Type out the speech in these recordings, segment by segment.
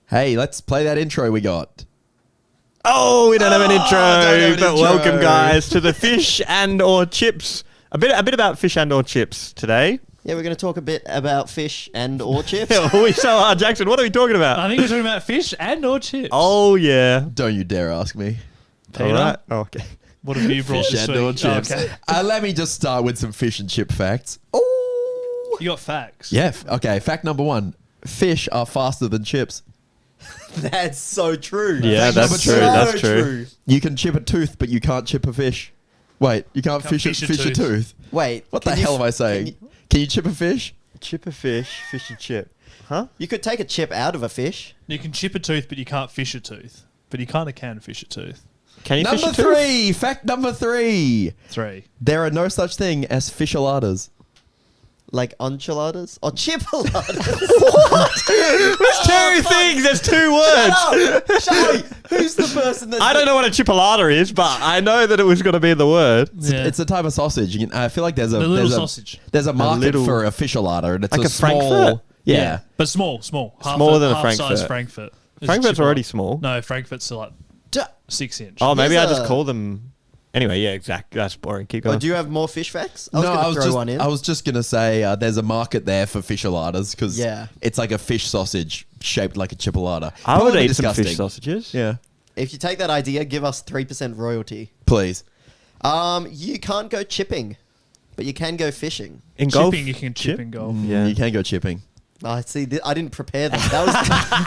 Hey, let's play that intro we got. Oh, we don't have an intro, but intro. welcome, guys, to the fish and or chips. A bit about fish and or chips today. Yeah, we're going to talk a bit about fish and or chips. We so are, Jackson. What are we talking about? I think we're talking about fish and or chips. Oh yeah. Don't you dare ask me. Peter, All right. Oh, okay. what have you brought Fish this and or week? chips. Oh, okay. Let me just start with some fish and chip facts. Oh, You got facts. yeah. Okay. Fact number 1: fish are faster than chips. That's so true. Yeah, Fact that's number true. two. That's true. You can chip a tooth, but you can't chip a fish. Wait, you can't fish a tooth. Wait. What the hell am I saying? Can you chip a fish? Chip a fish, fish and chip. Huh? You could take a chip out of a fish. You can chip a tooth, but you can't fish a tooth. But you kind of can fish a tooth. Can you fish Number a tooth? 3. Fact number 3. 3. There are no such thing as fisholadas. Like enchiladas? Or chipoladas? There's two things. There's two words. Shut up! Who's the person that... I don't know what a chipolata is, but I know that it was going to be the word. Yeah. It's a type of sausage. You can, I feel like there's a The little there's sausage. There's a market little- for a fisholader, and it's Like a a small. Frankfurt? Yeah. But small. Smaller than a half size Frankfurt. Frankfurt. It's Frankfurt's a chipolata. already small. No, Frankfurt's still like Duh. 6 inch. Oh, maybe I Here's just a- call them. Anyway, yeah, exactly. That's boring. Keep Oh, going. do you have more fish facts? No, I was going to throw one in. I was just gonna say there's a market there for fisholadas because Yeah. it's like a fish sausage shaped like a chipolata. I would Probably eat some disgusting. fish sausages. Yeah, If you take that idea, give us 3% royalty. please. You can't go chipping, but you can go fishing. In golf, Chipping, you can chip in golf. Yeah. You can go chipping. I see. I didn't prepare that. That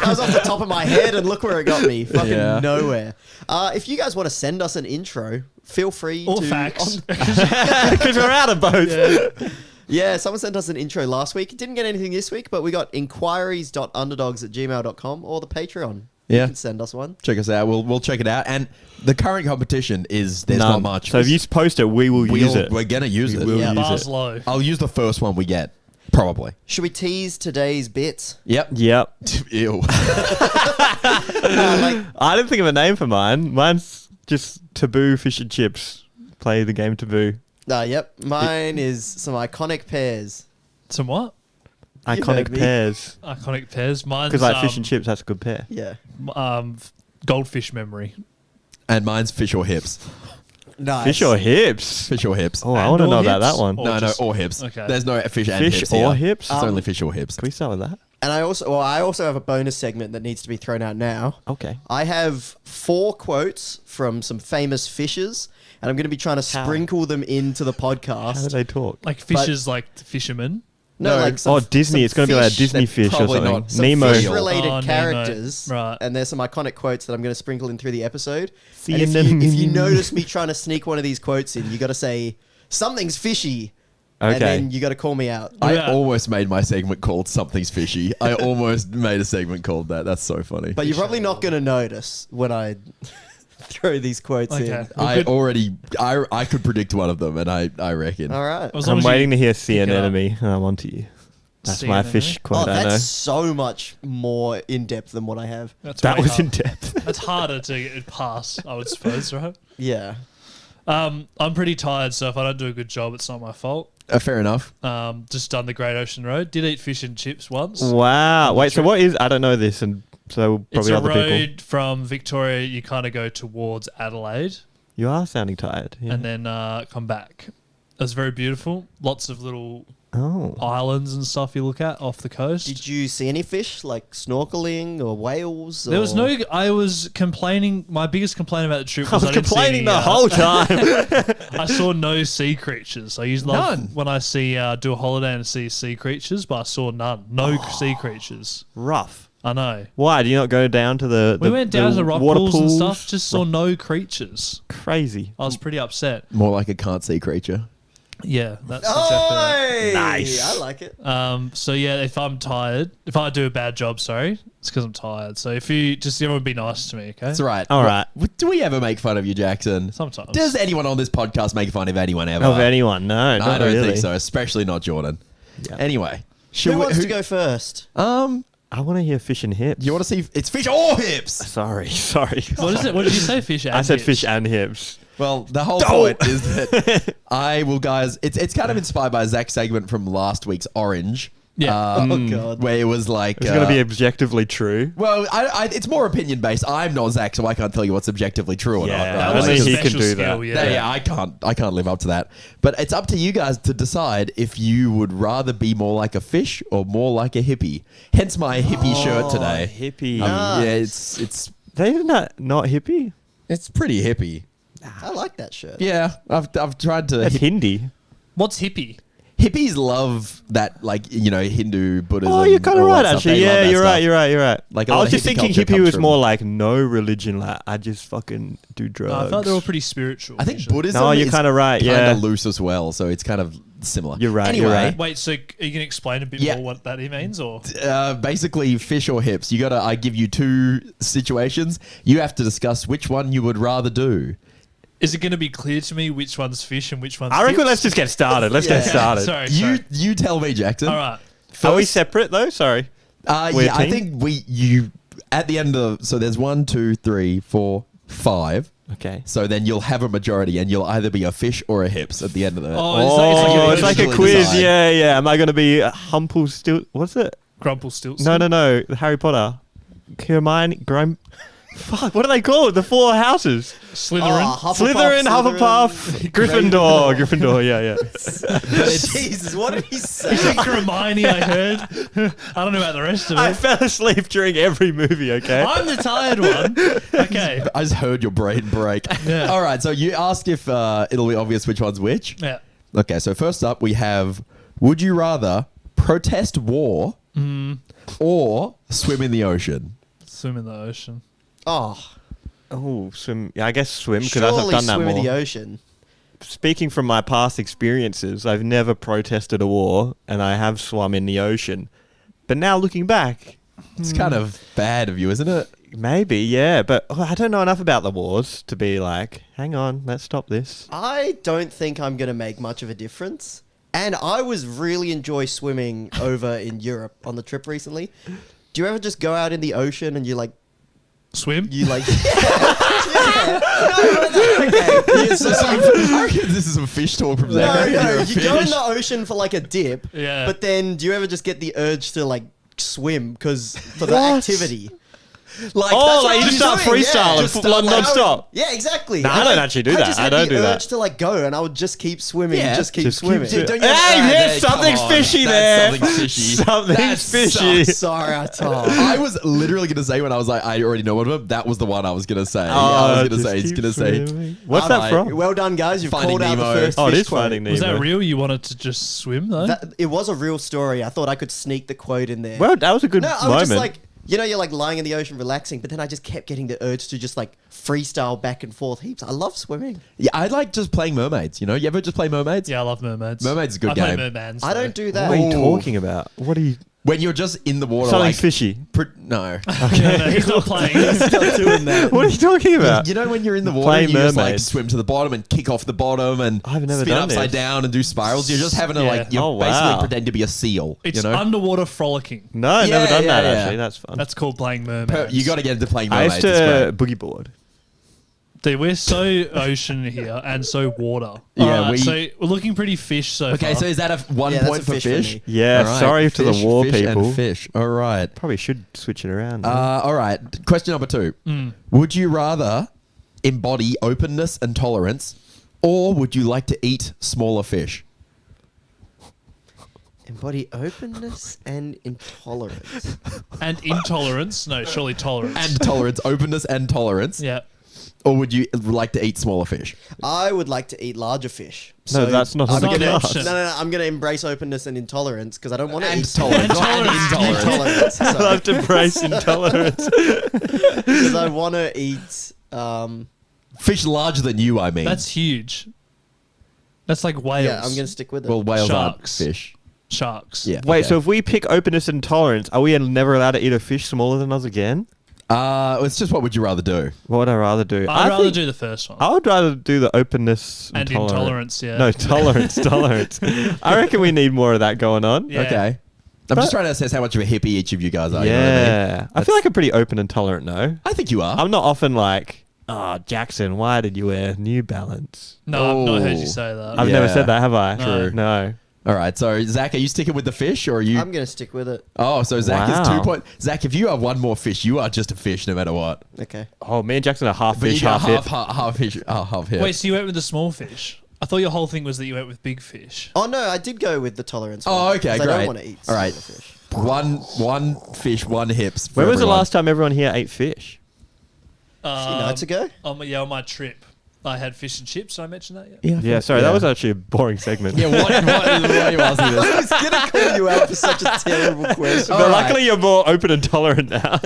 was off the top of my head, and look where it got me. Fucking Yeah. nowhere. If you guys want to send us an intro, feel free Or to. facts. Because we're out of both. Yeah, someone sent us an intro last week. Didn't get anything this week, but we got inquiries.underdogs@gmail.com or the Patreon. Yeah. You can send us one. Check us out. We'll check it out. And the current competition is there's not much. So if you post it, we will use it. We're gonna use it. will Yeah. use Bars it. low. I'll use the first one we get. Probably. Should we tease today's bits? Yep. Yep. Ew. I didn't think of a name for mine. Mine's just Taboo Fish and Chips. Play the game Taboo. Yep. Mine is some iconic pairs. Some what? heard Iconic me. pairs. Iconic pairs. Mine's Because like fish and chips, that's a good pair. Yeah. Goldfish memory. And mine's fish or hips. Nice. Fish or hips? Fish or hips. Oh, I And want to or know about hips? that one. Or No, just- or hips. Okay. There's no fish and Fish hips or here. hips? It's only fish or hips. Can we start with that? And I also have a bonus segment that needs to be thrown out now. Okay. I have 4 quotes from some famous fishers, and I'm going to be trying to How? sprinkle them into the How do podcast. they talk? Like fishes, like the fishermen. No, No. like some, Oh, Disney. some It's going to be like a fish- Disney they're fish or probably something. not- some Nemo. fish-related Oh, Nemo. characters, Right. and there's some iconic quotes that I'm going to sprinkle in through the episode. See And you if you notice me trying to sneak one of these quotes in, you got to say something's fishy, and Okay. then you got to call me out. I Yeah. almost made my segment called Something's Fishy. I almost made a segment called that. That's so funny. But you're probably not going to notice when I throw these quotes Okay. in. I could predict one of them, and I reckon. All right. As long I'm as you waiting to hear sea pick it up. anemone, and I'm on to you. That's Sea my anemone? fish Oh, quote, I know. that's so much more in depth than what I have. That's That way was hard. in depth. That's harder to get pass, I would suppose, right? Yeah. I'm pretty tired, so if I don't do a good job, it's not my fault. Fair enough. Just done the Great Ocean Road. Did eat fish and chips once. Wow. Wait, so trip. what is... I don't know this, and so It's probably a other road people. from Victoria. You kind of go towards Adelaide You are sounding tired. Yeah. and then come back. It was very beautiful. Lots of little Oh. islands and stuff you look at off the coast. Did you see any fish like snorkeling or whales? There was or- no. I was complaining. My biggest complaint about the trip I was was didn't see complaining any, the whole time. I saw no sea creatures. I usually love None. when I see do a holiday and see sea creatures, but I saw none. No sea creatures. Rough. I know. Why? Do you not go down to the We went down to the rock water pools and stuff. Just saw no creatures. Crazy. I was pretty upset. More like a can't see creature. Yeah, that's exactly Oi! Nice. I like it. that. So yeah, if I'm tired, if I do a bad job, sorry, it's because I'm tired. So if you just everyone be nice to me, okay? That's right. All right. Do we ever make fun of you, Jackson? Sometimes. Does anyone on this podcast make fun of anyone ever? Of anyone? No, not I don't really. think so, especially not Jordan. Yeah. Anyway, Who wants to go first? I want to hear fish and hips. You want to see? It's fish or hips. Sorry. What is it? What did you say? Fish? And I said hips? fish and hips. Well, the whole point is that I will, guys. It's kind of inspired by Zack's segment from last week's Orange, Yeah. Oh god. where it was like It's going to be objectively true. well, it's more opinion based. I'm not Zach, so I can't tell you what's objectively true or Yeah, not. that Right? was Like, a he special can do skill, that. Yeah. I can't live up to that. But it's up to you guys to decide if you would rather be more like a fish or more like a hippie. Hence my hippie shirt today. Hippie. Nice. Yeah, They're not hippie. it's pretty hippie. I like that shirt. Yeah, I've tried to. That's Hindi. What's hippie? Hippies love that, like, Hindu Buddhism. Oh, you're kind of all right, that stuff. actually. They love Yeah, that you're stuff. right. You're right. You're right. Like, a I lot was of just hippie thinking culture hippie comes was from- more like no religion. Like I just fucking do drugs. I thought they were pretty spiritual. I think usually. Buddhism. No, you're is kinda right, Kind yeah. of loose as well, so it's kind of similar. You're right, Anyway, you're right. Wait, so are you going to explain a bit Yeah. more what that means, or? basically, fish or hips. I give you two situations. You have to discuss which one you would rather do. Is it going to be clear to me which one's fish and which one's I reckon hips? let's just get started. Let's get Yeah. started. Sorry. You tell me, Jackson. All right. Are we separate though? Sorry. We're Yeah, a I team? think you at the end of so there's 1, 2, 3, 4, 5. Okay. So then you'll have a majority, and you'll either be a fish or a hips at the end of it. Oh, it's like a individually quiz. decide. Yeah, yeah. Am I going to be Humple still? What's it? Grumple Stilson. No. The Harry Potter. Hermione. Fuck. What are they called? The four houses. Slytherin. Oh, Hufflepuff, Slytherin, Hufflepuff, Gryffindor. Gryffindor. Yeah, yeah. Jesus, what did he say? I think Hermione, I heard. I don't know about the rest of I it. fell asleep during every movie. Okay. I'm the tired one. Okay. I just heard your brain break. Yeah. All right, so you asked if it'll be obvious which one's which. Yeah. Okay, so first up we have: would you rather protest war or swim in the ocean? Swim in the ocean. Oh, Oh, swim. Yeah, I guess swim because I've surely done that swim in the more. ocean. Speaking from my past experiences, I've never protested a war, and I have swum in the ocean. But now looking back, It's kind of bad of you, isn't it? maybe, yeah. But I don't know enough about the wars to be like, hang on, let's stop this. I don't think I'm going to make much of a difference. And I was really enjoy swimming over in Europe on the trip recently. Do you ever just go out in the ocean and you Swim? yeah. Okay. I reckon this is some fish talk from Zack. No, You're a you go in fish. the ocean for like a dip. Yeah. But then do you ever just get the urge to like swim for the What? activity? Like, Oh, that's like what you I'm just start doing, freestyling yeah. just Just start, like, non-stop. Yeah, exactly. No, I don't actually do that. just I had don't the do that. urge to like go, and I would just keep swimming, Yeah, just keep just keep swimming. doing- Don't you- Hey, Ah, yes, come something's on. fishy That's there. Something fishy. Something's That fishy. sucks. Sorry, I told. I was literally gonna say when I was like, I already know one of them. That was the one I was gonna say. Oh, I was gonna just say. He's keep gonna say. swimming. What's I that like- from? Well done, guys. You've Finding called out Nemo. the first Oh, it fish is quote. Finding Nemo. Was that real? You wanted to just swim, though? It was a real story. I thought I could sneak the quote in there. Well, that was a good no, I was moment. just like, you're like lying in the ocean relaxing, but then I just kept getting the urge to just like freestyle back and forth heaps. I love swimming. Yeah, I like just playing mermaids. You ever just play mermaids? Yeah, I love mermaids. Mermaids is a good I play game. mermans. I though. don't do what that. are you Oh. talking about? What are you? When you're just in the water, Something like fishy. no. Yeah, no, he's not playing. Stop doing that. What are you talking about? You know when you're in the water, Playing and you just like mermaids. swim to the bottom and kick off the bottom and I've never spin done upside this. down and do spirals. You're just having to Yeah. like you're Oh, basically wow. pretend to be a seal. It's you know, underwater frolicking. No, I've Yeah, never done yeah, that yeah. actually. That's fun. That's called playing mermaids. you got to get into playing I mermaids. used It's to great. boogie board. Dude, we're so ocean here and so water. Yeah, Alright, we- so we're looking pretty fish so Okay, far. so is that a 1 Yeah, that's point a for fish for fish? me. Yeah, All right. sorry to the Fish, war fish, people. And fish. All right. Probably should switch it around. All right. Question number 2. Would you rather embody openness and tolerance, or would you like to eat smaller fish? Embody openness and intolerance. and intolerance. No, surely tolerance. And tolerance, openness and tolerance. yeah. Or would you like to eat smaller fish? I would like to eat larger fish. No, that's not I'm an gonna, option. no. I'm going to embrace openness and intolerance because I don't want to And eat tolerance. And And intolerance. I love to embrace intolerance. Because I want to eat. Fish larger than you, I mean. That's huge. That's like whales. Yeah, I'm going to stick with it. well, whales Sharks. aren't fish. Sharks. Yeah. Wait, okay. so if we pick openness and tolerance, are we never allowed to eat a fish smaller than us again? It's just what would you rather do? What would I rather do? I'd rather think do the first one. I would rather do the openness And intolerance, yeah. No, tolerance. I reckon we need more of that going on. Yeah. Okay. I'm But- just trying to assess how much of a hippie each of you guys are. You know what I mean? Yeah. I feel like I'm pretty open and tolerant, no? I think you are. I'm not often like, oh, Jackson, why did you wear New Balance? No, I've not heard Oh. you say that. I've Yeah. never said that, have I? No. No. All right. So Zach, are you sticking with the fish or are you? I'm gonna stick with it. Oh, so Zach is Wow. 2 point. Zach, if you have one more fish, you are just a fish no matter what. Okay. Oh, me and Jackson are half But fish, you got half hip. half fish, half hip. Wait, so you went with the small fish? I thought your whole thing was that you went with big fish. Oh no, I did go with the tolerance. Oh, one, okay, 'cause I great. don't want to eat All right. smaller fish. One fish, one hips. for When was the everyone. last time everyone here ate fish? A few nights ago. On my trip, I had fish and chips. Did I mention that yet? Yeah, sorry, that was actually a boring segment. Yeah, what are you asking this? I was gonna call you out for such a terrible question. All But right. luckily, you're more open and tolerant now.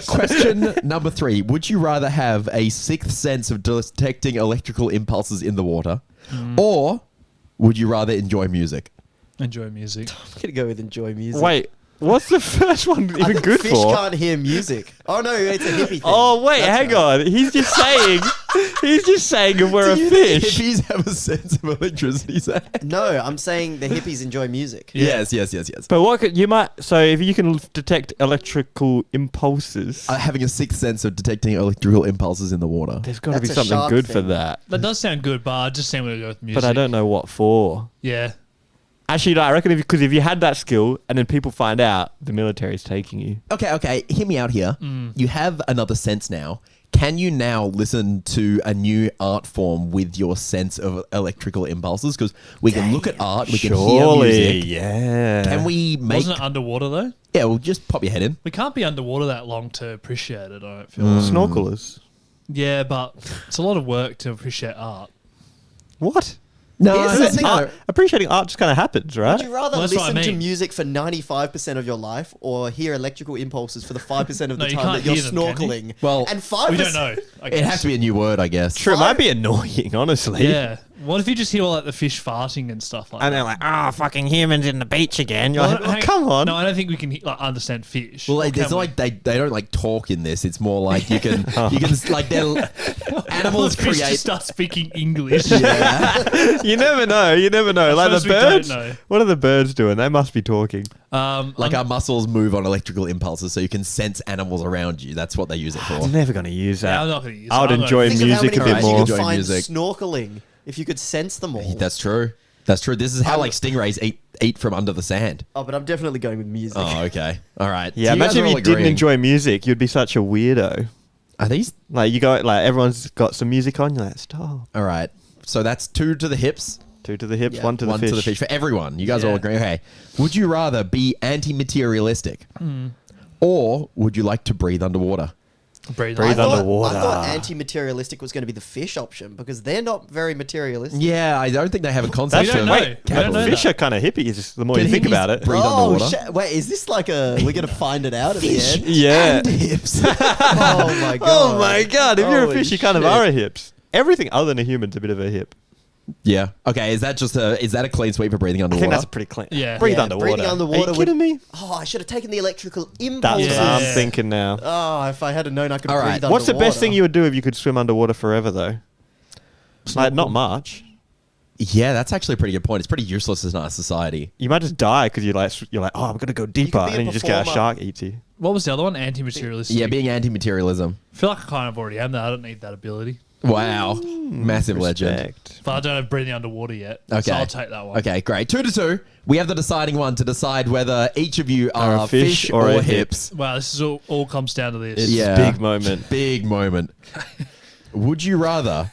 Question number 3. Would you rather have a sixth sense of detecting electrical impulses in the water, or would you rather enjoy music? Enjoy music. I'm gonna go with enjoy music. Wait, what's the first one I even think good fish for? can't hear music. Oh no, it's a hippie thing. Oh wait, That's hang right. on. He's just saying. He's just saying if we're a Do you think fish. hippies have a sense of electricity, Zach? No, I'm saying the hippies enjoy music. Yeah. Yes. But what could, you might so if you can detect electrical impulses, Having a sixth sense of detecting electrical impulses in the water. there's got to be That's a something shark good for thing. that. That does sound good, but I just saying we're going to go with music. But I don't know what for. Yeah. Actually, no, I reckon because if you had that skill and then people find out, the military's taking you. Okay. Hear me out here. You have another sense now. Can you now listen to a new art form with your sense of electrical impulses? Because we can look at art, we can hear Surely, music. yeah. Can we make? Wasn't it underwater, though? Yeah, we'll just pop your head in. We can't be underwater that long to appreciate it, I don't feel Mm. like. Snorkelers? Yeah, but it's a lot of work to appreciate art. What? No, Here's that's the thing. not- Appreciating art just kind of happens, right? Would you rather Well, that's what I listen to mean. music for 95% of your life or hear electrical impulses for the 5% of the No, you time can't that you're hear them, can you? snorkeling? Well, and 5%. We don't know. I It guess. has to be a new word, I guess. True, it might be annoying, honestly. Yeah. What if you just hear all like the fish farting and stuff like And that? they're like, oh, fucking humans in the beach again. You're like, Well, oh, hang- come on. No, I don't think we can like understand fish. Well, Or it's can not we? like they don't like talk in this. It's more like you can like they're animals The fish create. just start speaking English. You never know. You never know. Like the suppose we don't birds. know. What are the birds doing? They must be talking. Like our muscles move on electrical impulses, so you can sense animals around you. That's what they use it for. I'm never going to use that. Yeah, I'm not going to use I would it. I'm enjoy Think of how music many a bit things you more. could Enjoy find music. snorkeling if you could sense them all. That's true. That's true. This is how like stingrays eat from under the sand. Oh, but I'm definitely going with music. Oh, okay. All right. Yeah, So you guys imagine are if all you didn't agreeing. enjoy music. You'd be such a weirdo. Are these Like, you go, like, everyone's got some music on. You're like, stop. all right? So that's 2 to the hips, 2 to the hips, Yeah. 1 to the 1 fish. to the fish for everyone. You guys all Yeah. agree? Okay. Would you rather be anti-materialistic, or would you like to breathe underwater? Breathe Breathe on. underwater. I thought anti-materialistic was going to be the fish option because they're not very materialistic. Yeah, I don't think they have a concept. We don't of know. like, We don't capital. know Fish that. are kind of hippies the more Can you think hippies about it. breathe Oh, underwater? wait, is this like a... We're going to find it out at the end? Yeah. And hips. Oh, my God. Oh my god! If you're a Holy fish, you kind of shit. are a hips. Everything other than a human's a bit of a hip. Yeah. Okay. Is that a clean sweep for breathing I underwater? think that's pretty clean. Yeah. Breathe Yeah, underwater. breathing underwater Are you would- kidding me? Oh, I should have taken the electrical That's impulses. what Yeah. I'm thinking now. Oh, if I had known I could All breathe right. underwater. What's the best thing you would do if you could swim underwater forever, though? Like, not much. Yeah, that's actually a pretty good point. It's pretty useless in our society. You might just die because you're like, oh, I'm gonna go deeper, be and a then you just get a performer. shark eats you. What was the other one? Anti-materialistic. Yeah, being anti-materialism. I feel like I kind of already am that. I don't need that ability. Wow. Massive legend. Respect. But I don't have breathing underwater yet. Okay. So I'll take that one. Okay, great. 2 to 2. We have the deciding one to decide whether each of you Are a are fish fish or or a hip. hips. Wow, this is all comes down to this. It's Yeah. a big moment. Big moment. Would you rather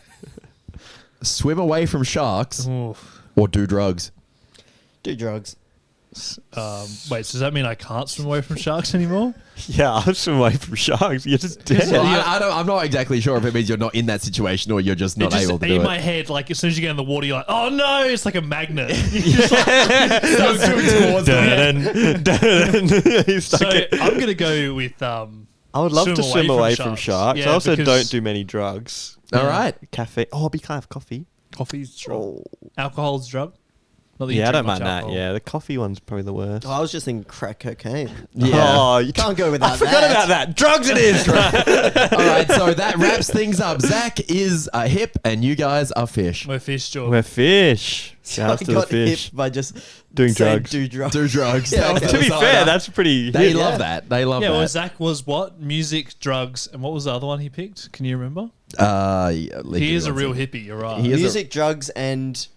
swim away from sharks Oof. or do drugs? Do drugs. Wait, so does that mean I can't swim away from sharks anymore? Yeah, I'll swim away from sharks. You're just dead. Well, I'm not exactly sure if it means you're not in that situation or you're just not It just, able to in do my it. head, like as soon as you get in the water, you're like, oh no, it's like a magnet. You just, like, start swimming towards them. He's So stuck in- I'm gonna go with I would love to swim away from sharks. Yeah, I also because don't do many drugs. All right. Cafe. Oh, but you can't have coffee. coffee's drug. Alcohol's drug. Not that you Yeah, I drink don't much mind that. alcohol. Yeah, the coffee one's probably the worst. Oh, I was just thinking crack cocaine. Yeah. Oh, you Can't go without I forgot that. about that. Drugs it is. All right, so that wraps things up. Zach is a hip and you guys are fish. We're fish, Jordan. We're fish. I Shouts to the got fish. hip by just Doing saying drugs. Do drugs. Do drugs. Yeah, That was okay. To be the fair, decider. that's pretty. They hip. love that. They love yeah, well, that. Zach was what? Music, drugs, and what was the other one he picked? Can you remember? Yeah, He is a real hippie, you're right. He is Music, drugs, and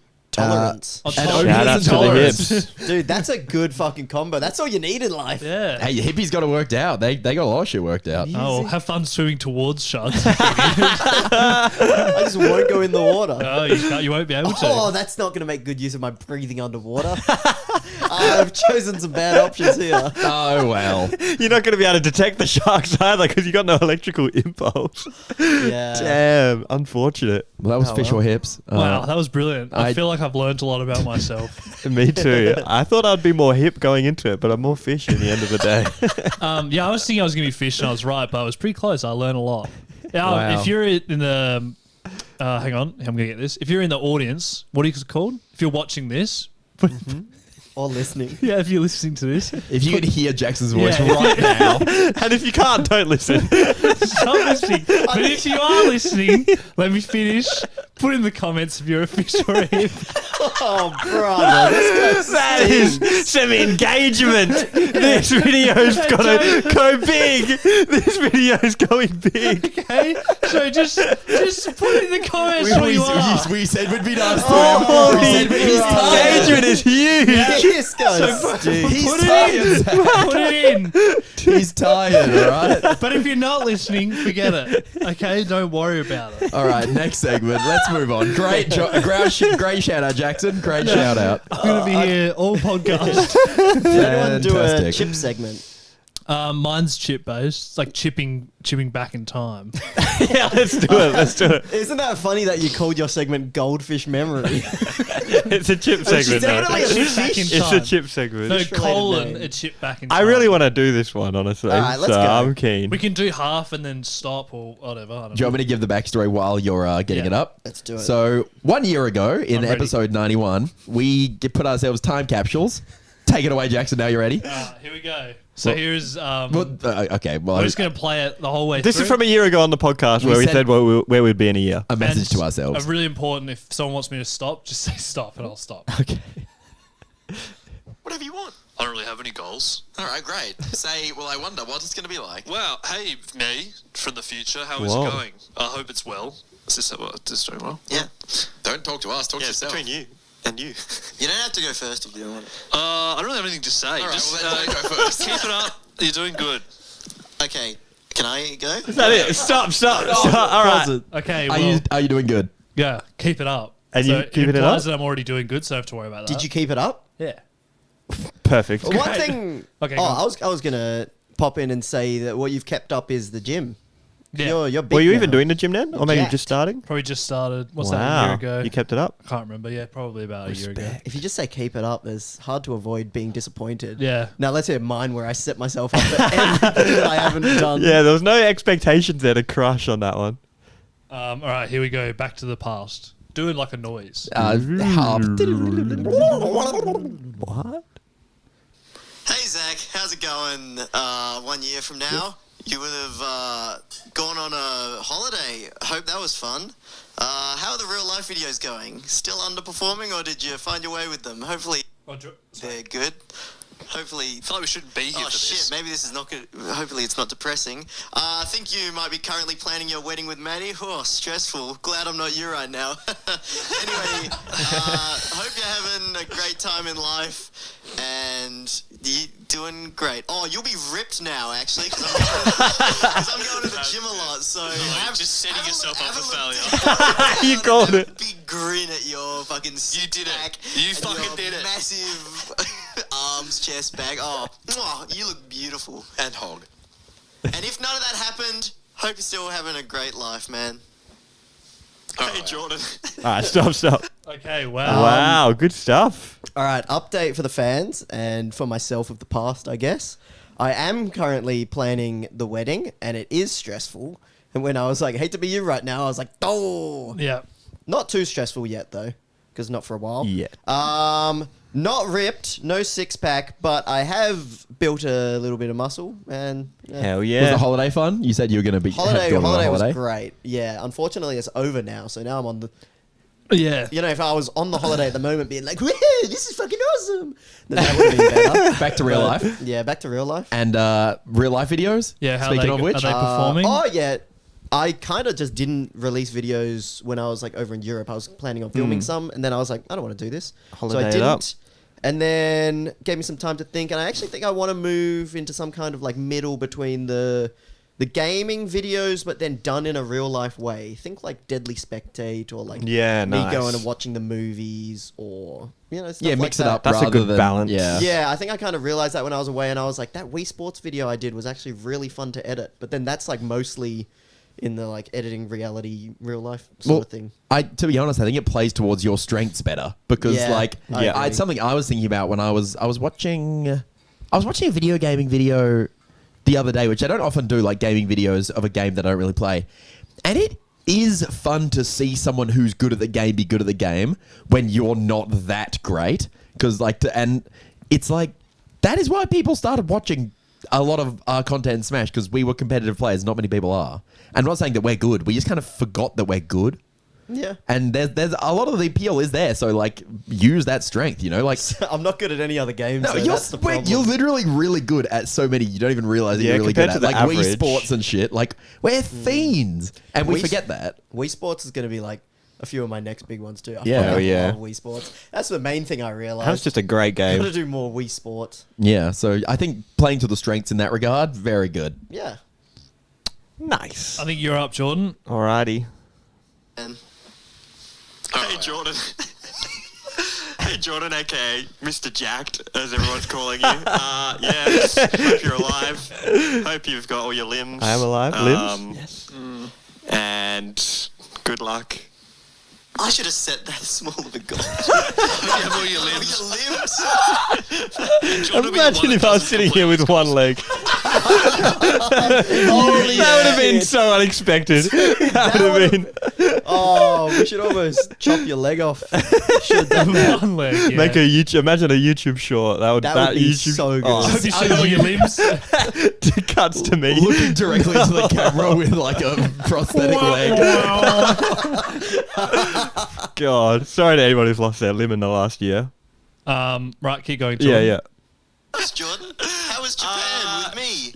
tolerance. Oh, And tolerance. Shout out to the Tolerance. hips. Dude, that's a good fucking combo. That's all you need in life. Yeah. Hey, your hippies got it worked out. They got a lot of shit worked out. Oh, have fun swimming towards sharks. I just won't go in the water. Oh, you won't be able to. Oh, that's not going to make good use of my breathing underwater. I've chosen some bad options here. Oh, well. You're not going to be able to detect the sharks either because you got no electrical impulse. Yeah. Damn, unfortunate. Well, that was Oh, fish well. or hips. Wow, that was brilliant. I I- feel like I've learned a lot about myself. Me too. I thought I'd be more hip going into it, but I'm more fish in the end of the day. Yeah, I was thinking I was going to be fish and I was right, but I was pretty close. I learned a lot. Now, Wow. if you're in the... hang on, I'm going to get this. If you're in the audience, what are you called? If you're watching this... Or listening. Yeah, if you're listening to this, If you could hear Jackson's voice Yeah. right now, And if you can't, don't listen. stop listening. But if you are listening, let me finish. Put in the comments if you're a fish or a hip. Oh, brother. This That is some engagement. This video's got to go big. This video's going big. Okay, so just put in the comments what you are. we said we'd be nice to Oh, him. We said the he's tired. engagement is huge. This guy's dude. He's Put tired. it in. Put it in. He's tired, all right? But if you're not listening, forget it. Okay, don't worry about it. All right, next segment. Let's move on. Great shout out, Jackson. Great shout out. I'm gonna be here all podcast. Anyone do a Fantastic. chip segment? Mine's chip based. It's like chipping back in time. Yeah, let's do it. Let's do it. Isn't that funny that you called your segment Goldfish Memory? It's a chip segment. definitely though. a Chip back in It's a time. chip segment. No, Fish-related colon, name. a chip back in time. I really want to do this one, honestly. All right, let's so go. I'm keen. We can do half and then stop or whatever. I don't Do you know. want me to give the backstory while you're getting Yeah. it up? Let's do it. So 1 year ago, in I'm ready. episode 91, we put ourselves time capsules. Take it away, Jackson. Now you're ready. Here we go. So Well- here's Well, okay. Well, we're just gonna play it the whole way This through. is from a year ago on the podcast We where we said- said where we'd be in a year. a message And to ourselves. Really important. If someone wants me to stop, just say stop and I'll stop. Okay. Whatever you want. I don't really have any goals. All right, great. Say, well, I wonder what it's going to be like. Wow, hey, me from the future. How is Whoa. it going? I hope it's well. Is this doing well? Yeah. Don't talk to us. Talk to Yeah, it's yourself. between you and you. You don't have to go first if you don't want to. I don't really have anything to say. All right, Just well, then don't go first. keep it up. You're doing good. Okay, can I go? Is that it? Stop. All right. Okay. Are Well, you doing good? yeah. Keep it up. And so you keeping it implies up? that I'm already doing good, so I don't have to worry about that. Did you keep it up? Yeah. Perfect. One thing. Okay, Oh, go on. I was gonna pop in and say that what you've kept up is the gym. Yeah. You're big Were you now. even doing the gym then? Or maybe Jacked. just starting? Probably just started. What's that? A Wow. year ago. You kept it up? I can't remember. Yeah, probably about a year ago. If you just say keep it up, it's hard to avoid being disappointed. Yeah. Now let's hear mine where I set myself up for everything that I haven't done. Yeah, there was no expectations there to crush on that one. All right. Here we go. Back to the past. Doing like a noise. Harp. What? Hey, Zach, how's it going? 1 year from now, you would have gone on a holiday. Hope that was fun. How are the real life videos going? Still underperforming, or did you find your way with them? Hopefully they're good. Hopefully. I feel like we shouldn't be here Oh for shit! this. Maybe this is not good. Hopefully, it's not depressing. I think you might be currently planning your wedding with Maddie. Oh, stressful. Glad I'm not you right now. Anyway, hope you're having a great time in life, and you doing great. Oh, you'll be ripped now, actually, because I'm going to the gym a lot. So you're just setting have a yourself look- up have for a look failure. down You at called that it. Big grin at your fucking. You did it. back You and fucking your did it. Massive arms, chest, back. Oh, mwah, you look beautiful. And hog. And if none of that happened, hope you're still having a great life, man. Hey, Jordan. All right, stop. Okay. Wow. Wow, good stuff. All right, update for the fans and for myself of the past, I guess. I am currently planning the wedding, and it is stressful. And when I was like, hate to be you right now, I was like, oh. Yeah. Not too stressful yet, though, because not for a while. Yeah. Not ripped, no six pack, but I have built a little bit of muscle. And Hell Was yeah. the holiday fun? You said you were going to be holiday going on a was great. Yeah, unfortunately, it's over now. So now I'm on the. Yeah. You know, if I was on the holiday at the moment, being like, "Woo, this is fucking awesome," then that would have been better. Back to real But, life. Yeah, back to real life. And real life videos. Yeah. How Speaking they, of which, are they performing? Oh yeah, I kind of just didn't release videos when I was like over in Europe. I was planning on filming some, and then I was like, I don't want to do this, so Holiday I it didn't. up. And then gave me some time to think, and I actually think I want to move into some kind of like middle between the gaming videos, but then done in a real life way. Think like Deadly Spectate or like Yeah, me nice. going and watching the movies, or stuff Yeah, like mix it that. up. That's a rather good than- balance. Yeah. Yeah, I think I kind of realized that when I was away, and I was like, that Wii Sports video I did was actually really fun to edit. But then that's like mostly in the like editing reality, real life sort of thing. To be honest, I think it plays towards your strengths better because, Yeah, like, I agree. it's something I was thinking about when I was watching a video gaming video the other day, which I don't often do, like gaming videos of a game that I don't really play, and it is fun to see someone who's good at the game be good at the game when you're not that great, because and it's like that is why people started watching a lot of our content in Smash, because we were competitive players. Not many people are. And I'm not saying that we're good. We just kind of forgot that we're good. Yeah. And there's a lot of the appeal is there. So like use that strength, like I'm not good at any other games. no, so that's the problem. you're literally really good at so many. You don't even realize that Yeah, you're really good compared at to the like Wii average. Sports and shit. Like we're fiends, and we Wii- forget that. Wii Sports is going to be like a few of my next big ones too. I Yeah. fucking Oh, yeah. love Wii Sports. That's the main thing I realized. That's just a great Got to game. do more Wii Sports. Yeah. So I think playing to the strengths in that regard, very good. Yeah. Nice. I think you're up, Jordan. Alrighty. Hey, Jordan. Hey, Jordan, aka Mr. Jacked, as everyone's calling you. Hope you're alive. Hope you've got all your limbs. I am alive. Limbs? Yes. And good luck. I should have set that small of a goal. You have all your limbs. limbs. Jordan will be the Imagine one if that I was doesn't sitting here complete with one leg. Holy That would have been shit. so unexpected. That would have been. Oh, we should almost chop your leg off. Should have done that. One leg. Yeah. Make a YouTube. Imagine a YouTube short. That would be YouTube so good. Have you seen all your limbs? cuts to me. Looking directly into the camera with like a prosthetic leg. God, sorry to anyone who's lost their limb in the last year. Right, keep going. Yeah, Jordan. yeah. Thanks, Jordan. How was Japan with me?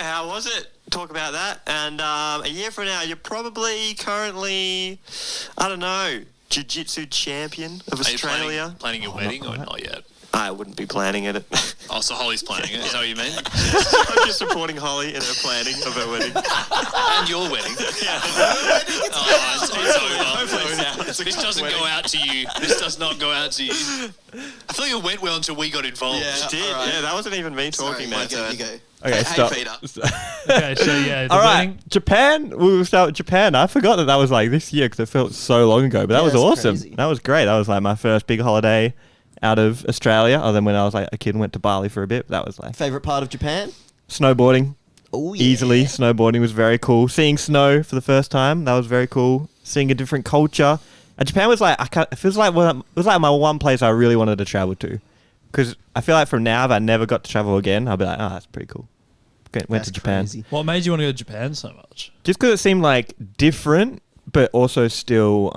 How was it? Talk about that. And a year from now, you're probably currently, I don't know, jiu-jitsu champion of Australia. Planning your wedding or not yet? I wouldn't be planning it. Oh, so Holly's planning it. Is that what you mean? I'm just supporting Holly in her planning of her wedding. And your wedding. Yeah. Oh, it's over. Hopefully it's This doesn't go out to you. This does not go out to you. I feel like it went well until we got involved. It did. Alright. Yeah, that wasn't even me talking, Sorry, man. you go. Okay, Hey, stop. Peter. Okay, so yeah, the All right, wedding. Japan. We will start with Japan. I forgot that was like this year because it felt so long ago. But that Yeah, was it's awesome. crazy. That was great. That was like my first big holiday out of Australia. Other than when I was like a kid and went to Bali for a bit. That was like Favorite part of Japan? snowboarding. Oh, yeah. Easily, snowboarding was very cool. Seeing snow for the first time, that was very cool. Seeing a different culture. And Japan was like, it was like my one place I really wanted to travel to. Because I feel like from now, if I never got to travel again, I'll be like, oh, that's pretty cool. Went That's to Japan. crazy. What made you want to go to Japan so much? Just because it seemed like different, but also still,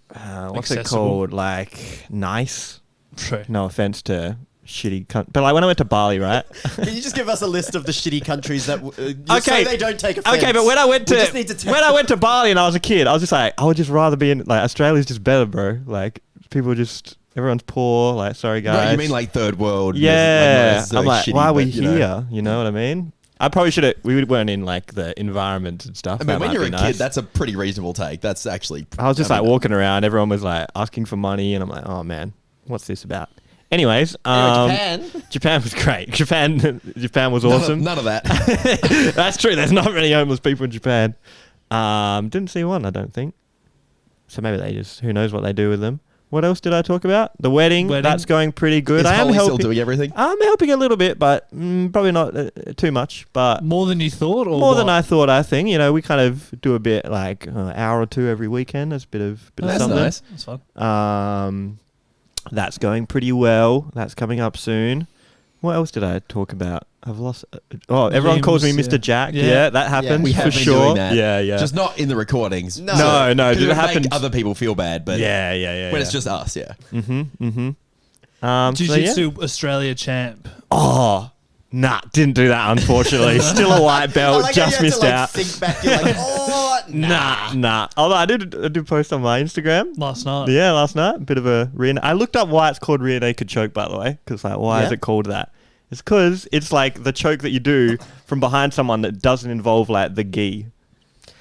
what's it Accessible. called? Like, nice. True. No offense to shitty country. But like when I went to Bali, right? Can you just give us a list of the shitty countries that Okay. so they don't take offense? Okay, but when I went We just need to to tell- when I went to Bali and I was a kid, I was just like, I would just rather be in like Australia's just better, bro. Like people just everyone's poor. Like sorry guys. Right, you mean like third world? yeah? Like, not I'm like, necessarily why are shitty, we but, you know. here? You know what I mean? I probably should have. We weren't in like the environment and stuff. I That mean, when might you're be a nice. kid, that's a pretty reasonable take. That's actually. I was just I like mean, walking around. Everyone was like asking for money, and I'm like, oh man, what's this about? Anyways, Anyway, Japan. Japan was great. Japan was awesome. None of that. That's true. There's not many homeless people in Japan. Didn't see one, I don't think. So maybe they just, who knows what they do with them. What else did I talk about? The wedding. Wedding. That's going pretty good. Is I am Holly helping. still doing everything? I'm helping a little bit, but probably not too much. But More than you thought, or more than what? I thought. I think we kind of do a bit like an hour or two every weekend. That's a bit of That's something. nice. That's fun. That's going pretty well. That's coming up soon. What else did I talk about? I've lost. Everyone calls me Limbs, Mr. yeah. Jack. Yeah. Yeah, that happens We for have been sure. doing that. Yeah, yeah. Just not in the recordings. No. No, Because it it happens. make other people feel bad, but Yeah, yeah. when it's just us, yeah. Mm-hmm. So, yeah. Jiu-Jitsu Australia champ. Oh, Nah, didn't do that, unfortunately. Still a white I belt, like how just you missed have to, out. Think back, you're like, oh, Nah. Although I did post on my Instagram. Last night. Yeah, last night. A bit of a rear. I looked up why it's called rear naked choke, by the way. Because, like, why is Yeah? it called that? It's because it's like the choke that you do from behind someone that doesn't involve, like, the gi.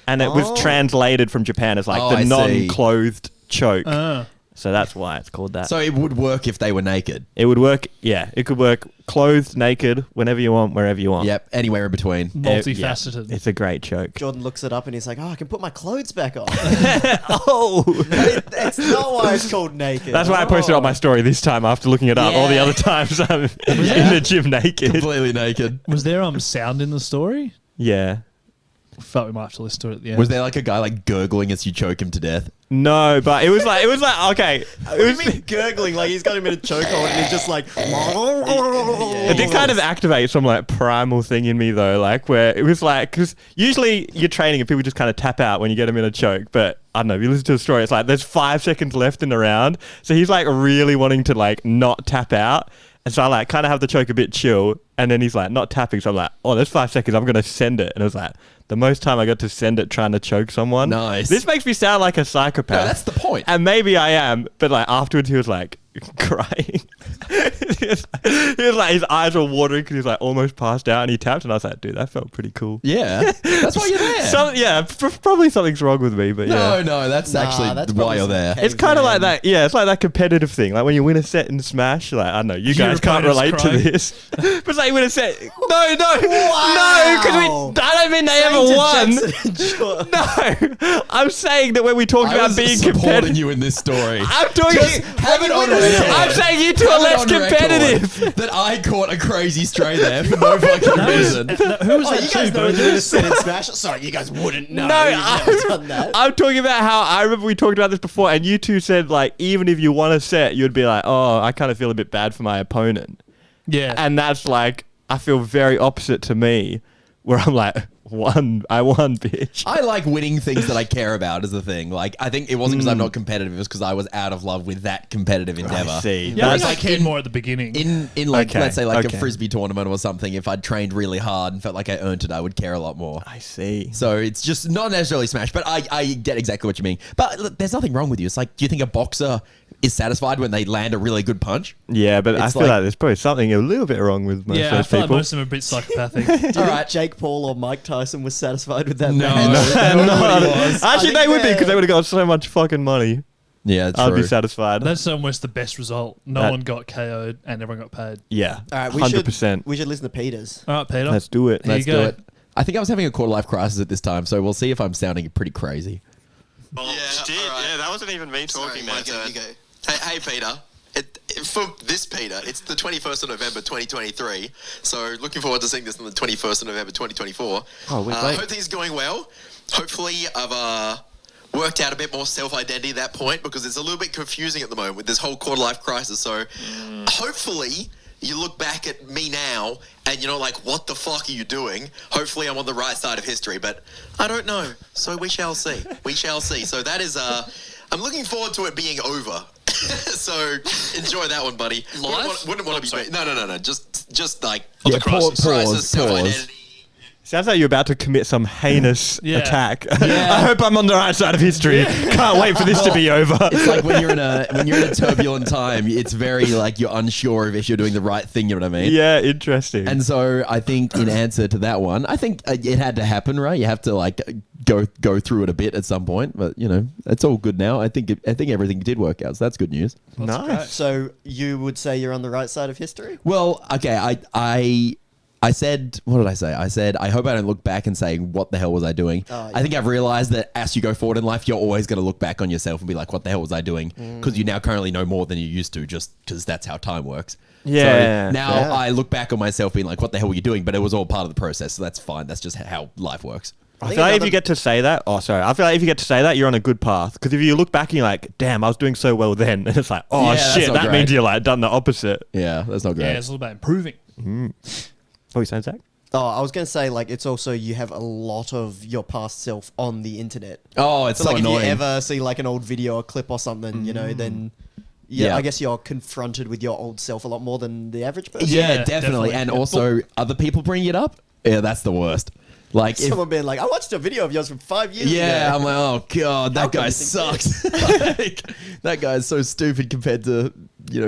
And it was translated from Japan as, like, Oh, the I see. non-clothed choke. Uh, So that's why it's called that. So it would work if they were naked. It would work, yeah. It could work clothed, naked, whenever you want, wherever you want. Yep, anywhere in between. multifaceted. Yeah, it's a great choke. Jordan looks it up and he's like, oh, I can put my clothes back on. Oh! That's not why it's called naked. That's why I posted it on my story this time after looking it up. All the Yeah. other times I'm in the gym naked. Completely naked. Was there sound in the story? Yeah. Felt we might have to listen to it at the end. Was there like a guy like gurgling as you choke him to death? No, but it was like okay. What do you mean gurgling? Like he's got him in a chokehold and he's just like. It did kind of activate some like primal thing in me though, like where it was like, because usually you're training and people just kind of tap out when you get them in a choke, but I don't know, if you listen to the story, it's like there's 5 seconds left in the round, so he's like really wanting to like not tap out, and so I like kind of have the choke a bit chill, and then he's like not tapping, so I'm like, oh, there's 5 seconds, I'm gonna send it, and it was like the most time I got to send it trying to choke someone. Nice. This makes me sound like a psychopath. No, that's the point. And maybe I am, but like afterwards he was like crying. he was like, his eyes were watering because he was like almost passed out, and he tapped, and I was like, dude, that felt pretty cool. Yeah, that's why you're there. Probably something's wrong with me, but yeah. No, that's actually that's why probably you're some there. cave- It's kind of like Caveman. that, yeah. It's like that competitive thing. Like when you win a set in Smash, like I don't know, you guys can't opponent's relate to crying. this, but it's like you win a set. No, because Wow. I don't mean they ever won. No, I'm saying that when we talk I about was being supporting competitive, you in this story. I'm talking. Have it on record. I'm saying you two are Have it less on record competitive. That I caught a crazy stray there for no fucking reason. Who was Oh, that? you guys too, know when Bo? you just said in Smash. Sorry, you guys wouldn't know. No, You've never done that. I'm talking about how I remember we talked about this before, and you two said like even if you won a set, you'd be like, oh, I kind of feel a bit bad for my opponent, Yeah. and that's like I feel very opposite to me, where I'm like, I won, bitch. I like winning things that I care about is the thing. Like, I think it wasn't because I'm not competitive, it was because I was out of love with that competitive endeavor. I see. yeah, I That's think I like cared in- more at the beginning. In like, Okay, let's say like okay. a frisbee tournament or something, if I'd trained really hard and felt like I earned it, I would care a lot more. I see. So it's just not necessarily Smash, but I get exactly what you mean. But look, there's nothing wrong with you. It's like, do you think a boxer is satisfied when they land a really good punch? Yeah, but I It's feel like- like there's probably something a little bit wrong with most yeah, of I those feel like people. most of them are a bit psychopathic. Do you think Alright. Jake Paul or Mike Tyson was satisfied with that No. match? Nobody was. I Actually, think they would be they're- because they would have got so much fucking money. Yeah, I'd be true. satisfied. That's almost the best result. No That- one got KO'd and everyone got paid. Yeah, All right, 100%. we should listen to Peters. All right, Peter. Let's do it. There Let's you do go. it. I think I was having a quarter life crisis at this time, so we'll see if I'm sounding pretty crazy. Well, Yeah, did. alright. Yeah, that wasn't even me talking, Sorry, man. you go. Hey, Peter. For this Peter, it's the 21st of November 2023. So looking forward to seeing this on the 21st of November 2024. Oh, wait. Hope things are going well. Hopefully, I've worked out a bit more self-identity at that point because it's a little bit confusing at the moment with this whole quarter life crisis. So hopefully you look back at me now and you're not like, what the fuck are you doing? Hopefully I'm on the right side of history, but I don't know. So we shall see. We shall see. So that is, I'm looking forward to it being over. So enjoy that one, buddy. Live? Wouldn't want to be... sorry. No. Just like... Yeah, crisis, pause. self-identity. Sounds like you're about to commit some heinous Yeah. attack. I hope I'm on the right side of history. Can't wait for this to be over. It's like when you're in a turbulent time, it's very like you're unsure of if you're doing the right thing. You know what I mean? Yeah, interesting. And so I think in answer to that one, I think it had to happen, right? You have to like go through it a bit at some point, but you know, it's all good now. I think everything did work out, so that's good news. nice. So you would say you're on the right side of history? Well, okay, I said, what did I say? I said, I hope I don't look back and say, what the hell was I doing? Oh, yeah. I think I've realized that as you go forward in life, you're always going to look back on yourself and be like, what the hell was I doing? Because you now currently know more than you used to, just because that's how time works. Yeah, So now fair. I look back on myself being like, what the hell were you doing? But it was all part of the process, so that's fine. That's just how life works. I think feel like if another- you get to say that, I feel like if you get to say that, you're on a good path. Because if you look back and you're like, damn, I was doing so well then, and it's like, oh Yeah, that's shit, not that great. means you're like done the opposite. Yeah, that's not great. Yeah, it's all about improving. What are you saying, Zach? Oh, I was going to say, like, it's also you have a lot of your past self on the internet. Oh, it's So, so like, annoying. if you ever see, like, an old video or clip or something, you know, then yeah, Yeah. I guess you're confronted with your old self a lot more than the average person. Yeah, Yeah, definitely. definitely. And also, other people bring it up. Yeah, that's the worst. Like, if, Someone being like, I watched a video of yours from 5 years yeah, ago. I'm like, oh god, How that come guy you think sucks. Like, that guy is so stupid compared to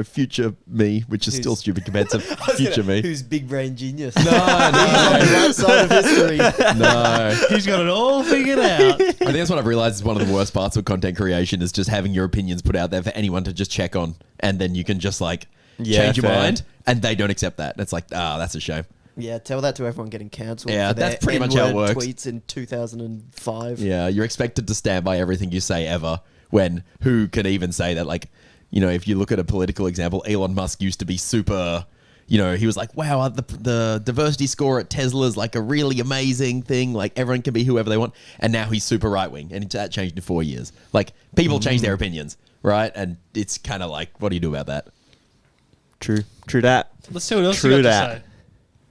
future me, which is still Who's- stupid compared to I was future gonna- me. Who's big brain genius? No, He's on the right side of history. no. He's got it all figured out. I think that's what I've realized is one of the worst parts of content creation is just having your opinions put out there for anyone to just check on, and then you can just like change your fair. mind, and they don't accept that. It's like, that's a shame. Yeah, tell that to everyone getting cancelled. Yeah, for their that's pretty much how it N-word works. Tweets in 2005. Yeah, you're expected to stand by everything you say ever. When who can even say that? Like, if you look at a political example, Elon Musk used to be super. He was like, wow, the diversity score at Tesla is like a really amazing thing. Like, everyone can be whoever they want. And now he's super right wing. And that changed in 4 years. Like, people change their opinions, right? And it's kind of like, what do you do about that? True that. Let's see what else True you got that. to say.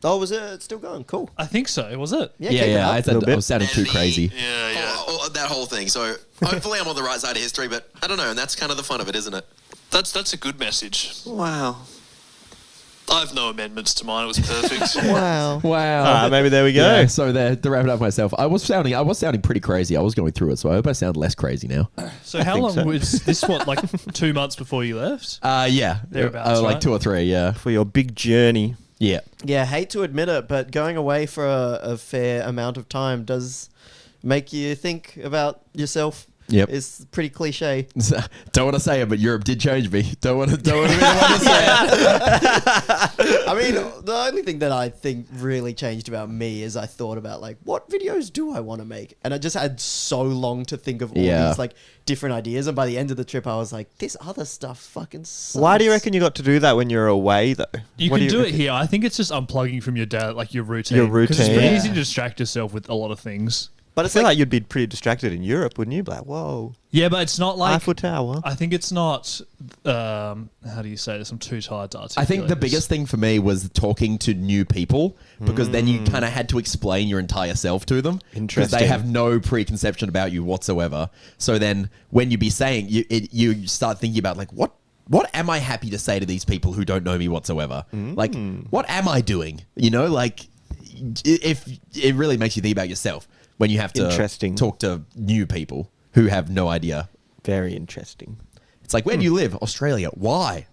Oh, was it still going? Cool. I think so. Was it? Yeah, keep it up. I, said, Little bit. I was sounding too And crazy. Yeah. That whole thing. So hopefully I'm on the right side of history, but I don't know, and that's kind of the fun of it, isn't it? That's a good message. Wow. I have no amendments to mine. It was perfect. Wow. Wow. Maybe there we go. Yeah, so to wrap it up myself, I was sounding pretty crazy. I was going through it, so I hope I sound less crazy now. So how think long so. was this? What, like 2 months before you left? Yeah. Thereabouts, like right? 2 or 3, yeah. For your big journey. Yeah. Yeah, hate to admit it, but going away for a fair amount of time does make you think about yourself. Yep. It's pretty cliche. Don't want to say it, but Europe did change me. Don't want to be the one to say it. I mean, the only thing that I think really changed about me is I thought about like, what videos do I want to make? And I just had so long to think of all Yeah. these like different ideas. And by the end of the trip, I was like, this other stuff fucking sucks. Why do you reckon you got to do that when you're away, though? You What can you do it reckon? here. I think it's just unplugging from your like your routine. Your 'Cause it's routine. pretty Yeah. easy to distract yourself with a lot of things. But I it's feel like, like you'd be pretty distracted in Europe, wouldn't you? Be like, whoa, Yeah, but it's not like Eiffel Tower. I think it's not. How do you say this? I'm too tired to articulate. I think the this. biggest thing for me was talking to new people because then you kind of had to explain your entire self to them. Because Interesting. they have no preconception about you whatsoever. So then when you be saying, you start thinking about like, what am I happy to say to these people who don't know me whatsoever? Like, what am I doing? Like, if it really makes you think about yourself when you have to Interesting. talk to new people who have no idea. Very interesting. It's like, where do you live? Australia. Why?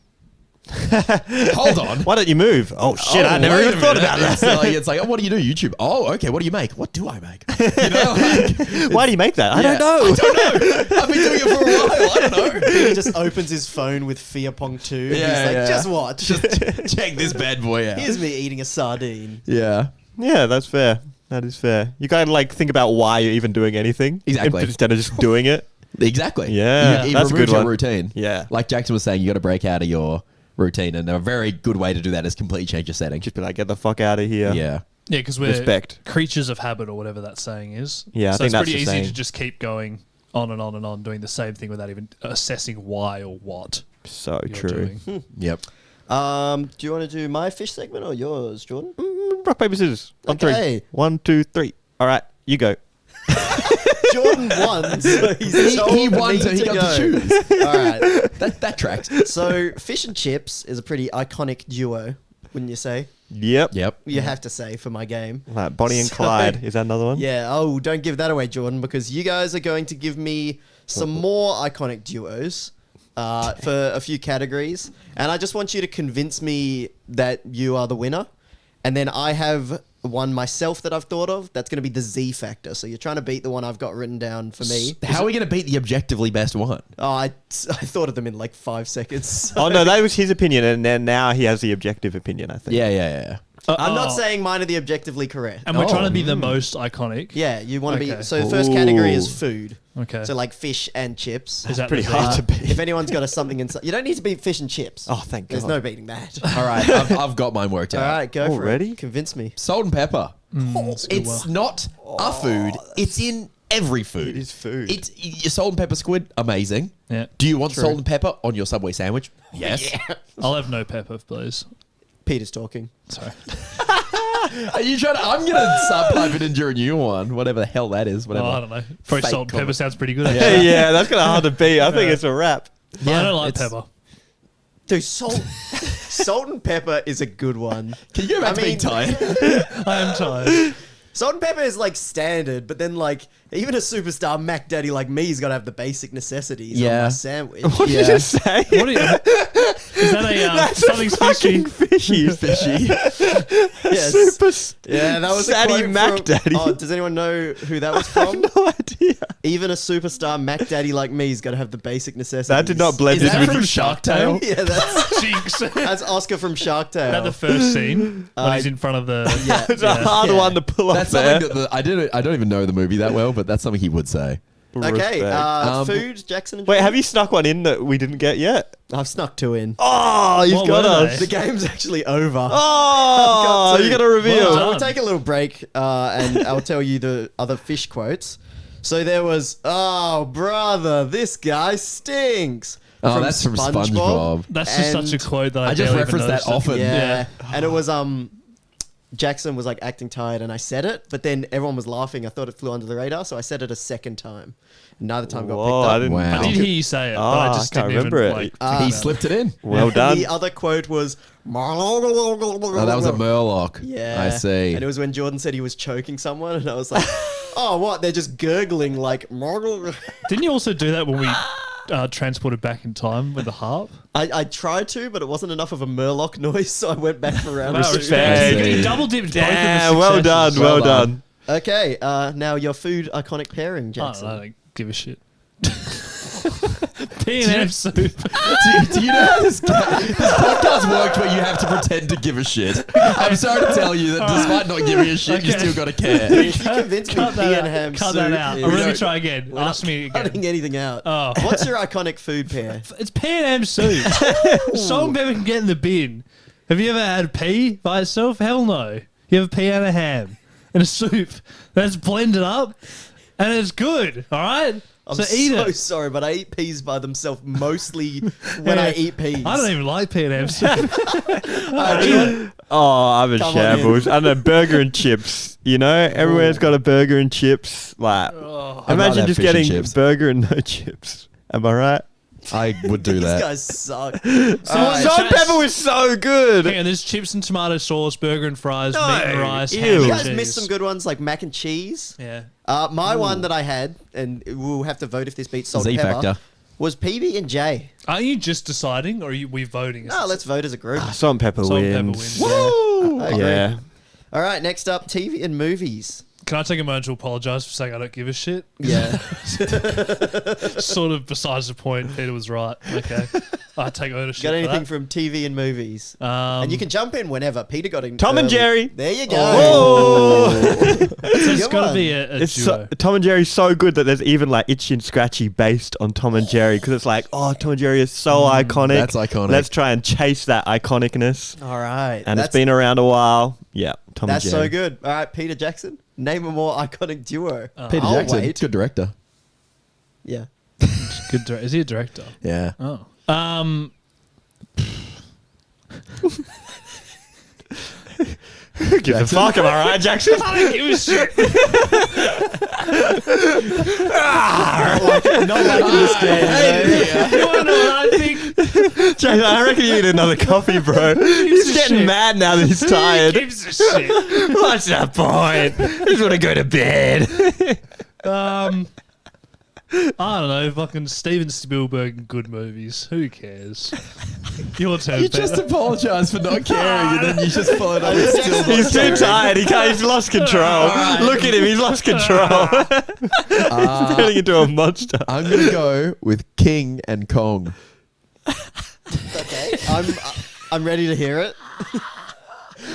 Hold on. Why don't you move? Oh shit! I Oh, never wait even a thought minute. about that. It's like, oh, what do you do? YouTube. Oh, okay. What do you make? What do I make? Like, Why do you make that? I yeah. don't know. I've been doing it for a while. I don't know. he just opens his phone with Fear Pong 2. And he's like, just watch. Just check this bad boy out. Here's me eating a sardine. Yeah. Yeah, that's fair. That is fair. You gotta like think about why you're even doing anything, Exactly. instead of just doing it. Exactly. Yeah, It that's a removes good your one. routine. Yeah. Like Jackson was saying, you got to break out of your routine, and a very good way to do that is completely change your setting. Just be like, get the fuck out of here. Yeah. Yeah, because we're Respect. creatures of habit or whatever that saying is. Yeah, I so think it's that's pretty the easy saying. to just keep going on and on and on, doing the same thing without even assessing why or what So you're true. doing. Yep. Do you want to do my fish segment or yours, Jordan? Rock paper scissors. On Okay. 3. 1, 2, 3. All right, you go. Jordan won, so He won, so he got to choose. All right. That tracks. So, Fish and Chips is a pretty iconic duo, wouldn't you say? Yep. Yep. You have to say for my game. Like Bonnie and So- Clyde. Is that another one? Yeah. Oh, don't give that away, Jordan, because you guys are going to give me some more iconic duos for a few categories, and I just want you to convince me that you are the winner. And then I have one myself that I've thought of. That's going to be the Z factor. So you're trying to beat the one I've got written down for me. How are we going to beat the objectively best one? Oh, I thought of them in like 5 seconds. Oh no, that was his opinion, and then now he has the objective opinion. I think. Yeah. I'm not Oh. saying mine are the objectively correct. And we're Oh. trying to be the most iconic. Yeah, you want to Okay. be. So the first category is Ooh. food. Okay. So like fish and chips. Is that pretty the hard Z? to beat. If anyone's got something inside, you don't need to beat fish and chips. Oh, thank There's God. no beating that. All right. I've got mine worked out. All right, go for Already? it. Convince me. Salt and pepper. It's a good It's one. not a food. It's in every food. It is food. It's your salt and pepper squid. Amazing. Yeah. Do you want salt and pepper on your Subway sandwich? Yes. I'll have no pepper, please. Peter's talking. Sorry. Are you trying to? I'm gonna start piping into a new one. Whatever the hell that is. Oh, Whatever. I don't know. Probably Fake salt and pepper comment. sounds pretty good. Yeah, Actually. yeah, that's kind of hard to beat. I think it's a wrap. I don't like it's- pepper. Dude, salt and pepper is a good one. Can you go back to being tired? I am tired. Salt and pepper is like standard, but then like even a superstar Mac Daddy like me's got to have the basic necessities on my sandwich. What did you just say? What are you, is that That's something fucking fishy? fishy. Yes. Yeah, that was Daddy a quote Mac from, Daddy. Oh, does anyone know who that was I from? have no idea. Even a superstar Mac Daddy like me's got to have the basic necessities. That did not blend Is in that with from Shark Tale? Yeah, that's Jinx. Is that's Oscar from Shark Tale. that the first scene when he's in front of the? Yeah. It's a hard one to pull off That's there. something that I don't even know the movie that well, but that's something he would say. Okay, Respect. food, Jackson. And Wait, Jordan? have you snuck one in that we didn't get yet? I've snuck 2 in. Oh, you've What got were us. The game's actually over. Oh, I've got you got two. to reveal. Well So done. we'll take a little break, and I'll tell you the other fish quotes. So there was, oh brother, this guy stinks. Oh, that's from SpongeBob. That's just such a And quote that I just barely reference even that noticed it. often. Yeah. And it was Jackson was like acting tired and I said it, but then everyone was laughing. I thought it flew under the radar, so I said it a second time. And neither time got Whoa, picked I up. didn't. Wow. I did hear you say it, but Ah, I just I can't didn't remember even, it. like, Ah. He He slipped it in. Well done. The other quote was, Oh, that was a Murloc. yeah. I see. And it was when Jordan said he was choking someone, and I was like, oh, what? They're just gurgling like. Didn't you also do that when we transported back in time with the harp? I tried to, but it wasn't enough of a Murloc noise, so I went back for round Wow, two. respect. You double dipped both of the Damn, well done, successes. well Well done. Okay, now your food iconic pairing, Jackson. I don't give a shit. P&M soup. Do you know how this podcast worked where you have to pretend to give a shit? I'm sorry to tell you that despite not giving a shit, you Okay. still got to care. If you convince me Cut pea and that ham out. Cut soup that out. is- Or let me try again. We're not Ask me again. cutting anything out. Oh. What's your iconic food pair? It's P&M soup. Salt and pepper can get in the bin. Have you ever had pea by itself? Hell no. You have a pea and a ham and a soup that's blended up and it's good. All right? I'm so eat so it. sorry, but I eat peas by themselves mostly when I eat peas. I don't even like P&M soup. Oh, I'm in Come on shambles. I don't know, burger and chips. You know, everywhere's got a burger and chips. Like, I'd rather imagine have just fish and getting chips. burger and no chips. Am I right? I would do These that. guys suck. Alright. Salt and pepper was so good. Hang on, there's chips and tomato sauce, burger and fries, No, meat and rice, ew. ham You and guys cheese. missed some good ones like mac and cheese. Yeah. My one that I had, and we'll have to vote if this beats salt and Z pepper, factor. was PB and J. Are you just deciding or are we voting? No, let's vote as a group. Salt and pepper Salt and pepper wins. wins. Woo! I agree. Yeah. All right, next up, TV and movies. Can I take a moment to apologise for saying I don't give a shit? Yeah. Sort of besides the point. Peter was right. Okay. I take ownership. Got anything for from TV and movies? that. And you can jump in whenever. Peter got in. Tom and early. Jerry. There you go. Whoa! It's Good got to one. be a It's duo. so, Tom and Jerry's so good that there's even like Itchy and Scratchy based on Tom and Jerry because it's like, oh, Tom and Jerry is so iconic. That's iconic. Let's try and chase that iconicness. All right. And it's been around a while. Yeah, Tom and That's Jerry. so good. All right, Peter Jackson. Name a more iconic duo. Peter I'll Jackson, wait. good director. Yeah. Good is he a director? Yeah. Oh. Give a fuck, am I right, Jackson? I don't give a shit. Not liking this game. You want to know what I think? Jackson, I reckon you need another coffee, bro. He's a getting shit? mad now that he's Who tired. gives a shit? What's the point? Just want to go to bed. I don't know. Fucking Steven Spielberg and good movies. Who cares? Your turn, You Peter. just apologise for not caring, and then you just followed up with still not He's too caring. tired. He's lost control. Look at him. He's lost control. He's turning into a monster. I'm gonna go with King and Kong. Okay. I'm ready to hear it.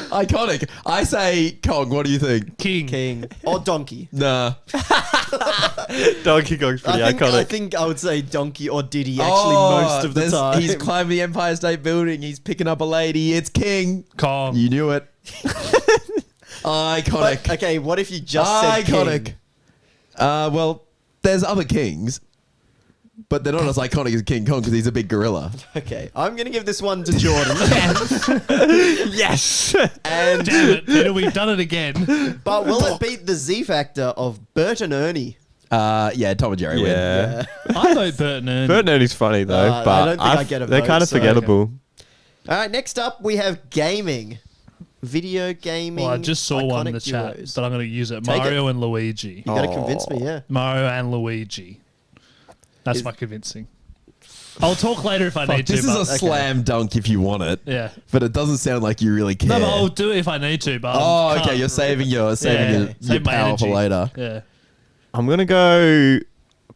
Iconic. I say Kong. What do you think? King. Or Donkey. Nah. Donkey Kong's pretty I iconic. think I would say Donkey or Diddy actually most of the time. He's climbing the Empire State Building. He's picking up a lady. It's King. Kong. You knew it. Iconic. But, okay, what if you just said Iconic. King? Well, there's other kings, but they're not as iconic as King Kong because he's a big gorilla. Okay, I'm going to give this one to Jordan. Yes. and Damn it, Peter. We've done it again. But will it beat the Z factor of Bert and Ernie? Yeah, Tom and Jerry win. Yeah. I vote Bert and Ernie. Bert and Ernie's funny though, I but don't think I get a they're vote, kind of so- forgettable. All right, next up we have gaming. Video gaming. Well, I just saw one in the iconic chat, duos. but I'm going to use it. Take Mario and Luigi. You got to convince me, yeah. Mario and Luigi. That's Is- my convincing. I'll talk later if I Fuck, need to. this is but- a slam dunk if you want it. Yeah. But it doesn't sound like you really care. No, but I'll do it if I need to. But Oh, I okay. can't. You're saving your Save my power for energy. later. Yeah. I'm gonna go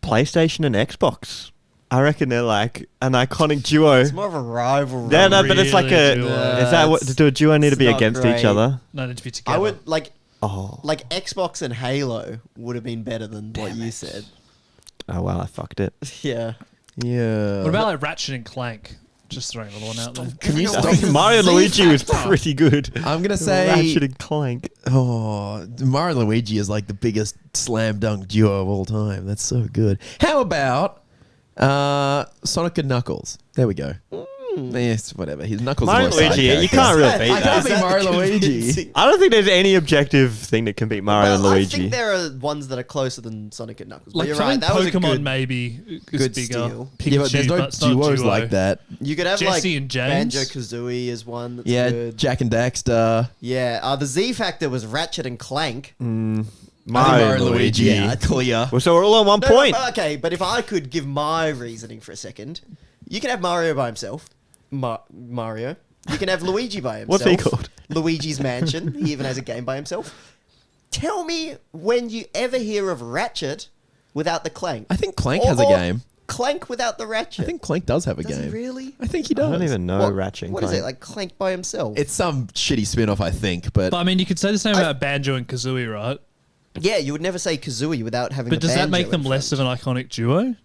PlayStation and Xbox. I reckon they're like an iconic duo. It's more of a rivalry. Yeah, no, but it's like a. Really duo. Is that what? Do a duo need to It's be not against great. each other? No, need to be together. I would like Oh. Xbox and Halo would have been better than what you said. Oh wow, I fucked it. Yeah. Yeah. What about like Ratchet and Clank? Just throwing another one out there. Can you I stop? think Mario and Luigi was pretty good. I'm gonna say Ratchet and Clank. Oh, Mario and Luigi is like the biggest slam dunk duo of all time. That's so good. How about Sonic and Knuckles? There we go. Yes, whatever. His Knuckles. Mario is and more side Luigi, you characters. can't really beat I can't that. beat Mario and Luigi. Convincing. I don't think there's any objective thing that can beat Mario and Well, I Luigi. think there are ones that are closer than Sonic and Knuckles. But Like you're something right. That was a Pokemon good. maybe is good bigger. steal. Yeah, but there's Pikachu, no but it's not a duos duo. like that. You could have Jesse like and James. Banjo Kazooie is one that's Yeah, good. Jack and Daxter. Yeah. The Z Factor was Ratchet and Clank. I think Mario and Luigi. Yeah, clear. Well, so we're all on one No, point. but okay, but if I could give my reasoning for a second, you can have Mario by himself. Mario. You can have Luigi by himself. What's he called? Luigi's Mansion. He even has a game by himself. Tell me when you ever hear of Ratchet without the Clank. I think Clank has a Or game. Clank without the Ratchet. I think Clank does have a Does game. he really? I think he I does. don't even know Ratchet and What Clank. is it, like Clank by himself? It's some shitty spin-off, I think, but But I mean, you could say the same about Banjo and Kazooie, right? Yeah, you would never say Kazooie without having But a does that banjo make in them front. less of an iconic duo?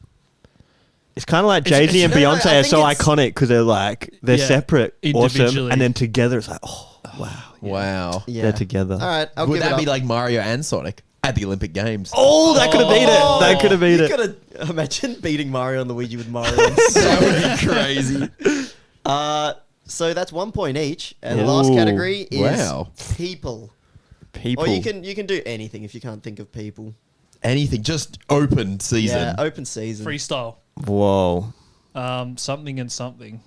It's kind of like It's- Jay-Z and no, no, I Beyonce are think so it's- iconic because they're like, they're Yeah, separate, awesome, individually. and then together it's like, oh, wow. wow. Yeah. They're together. All right, I'll Would give that it be up. like Mario and Sonic at the Olympic Games? Oh, that could have beat it. That could have beat You it. could have imagine beating Mario and Luigi with Mario. And That would be crazy. So that's 1 point each, and the Ooh, last category is wow. people. People. Or you can do anything if you can't think of people. Anything, just open season. Yeah, open season. Freestyle. Whoa. Something and something.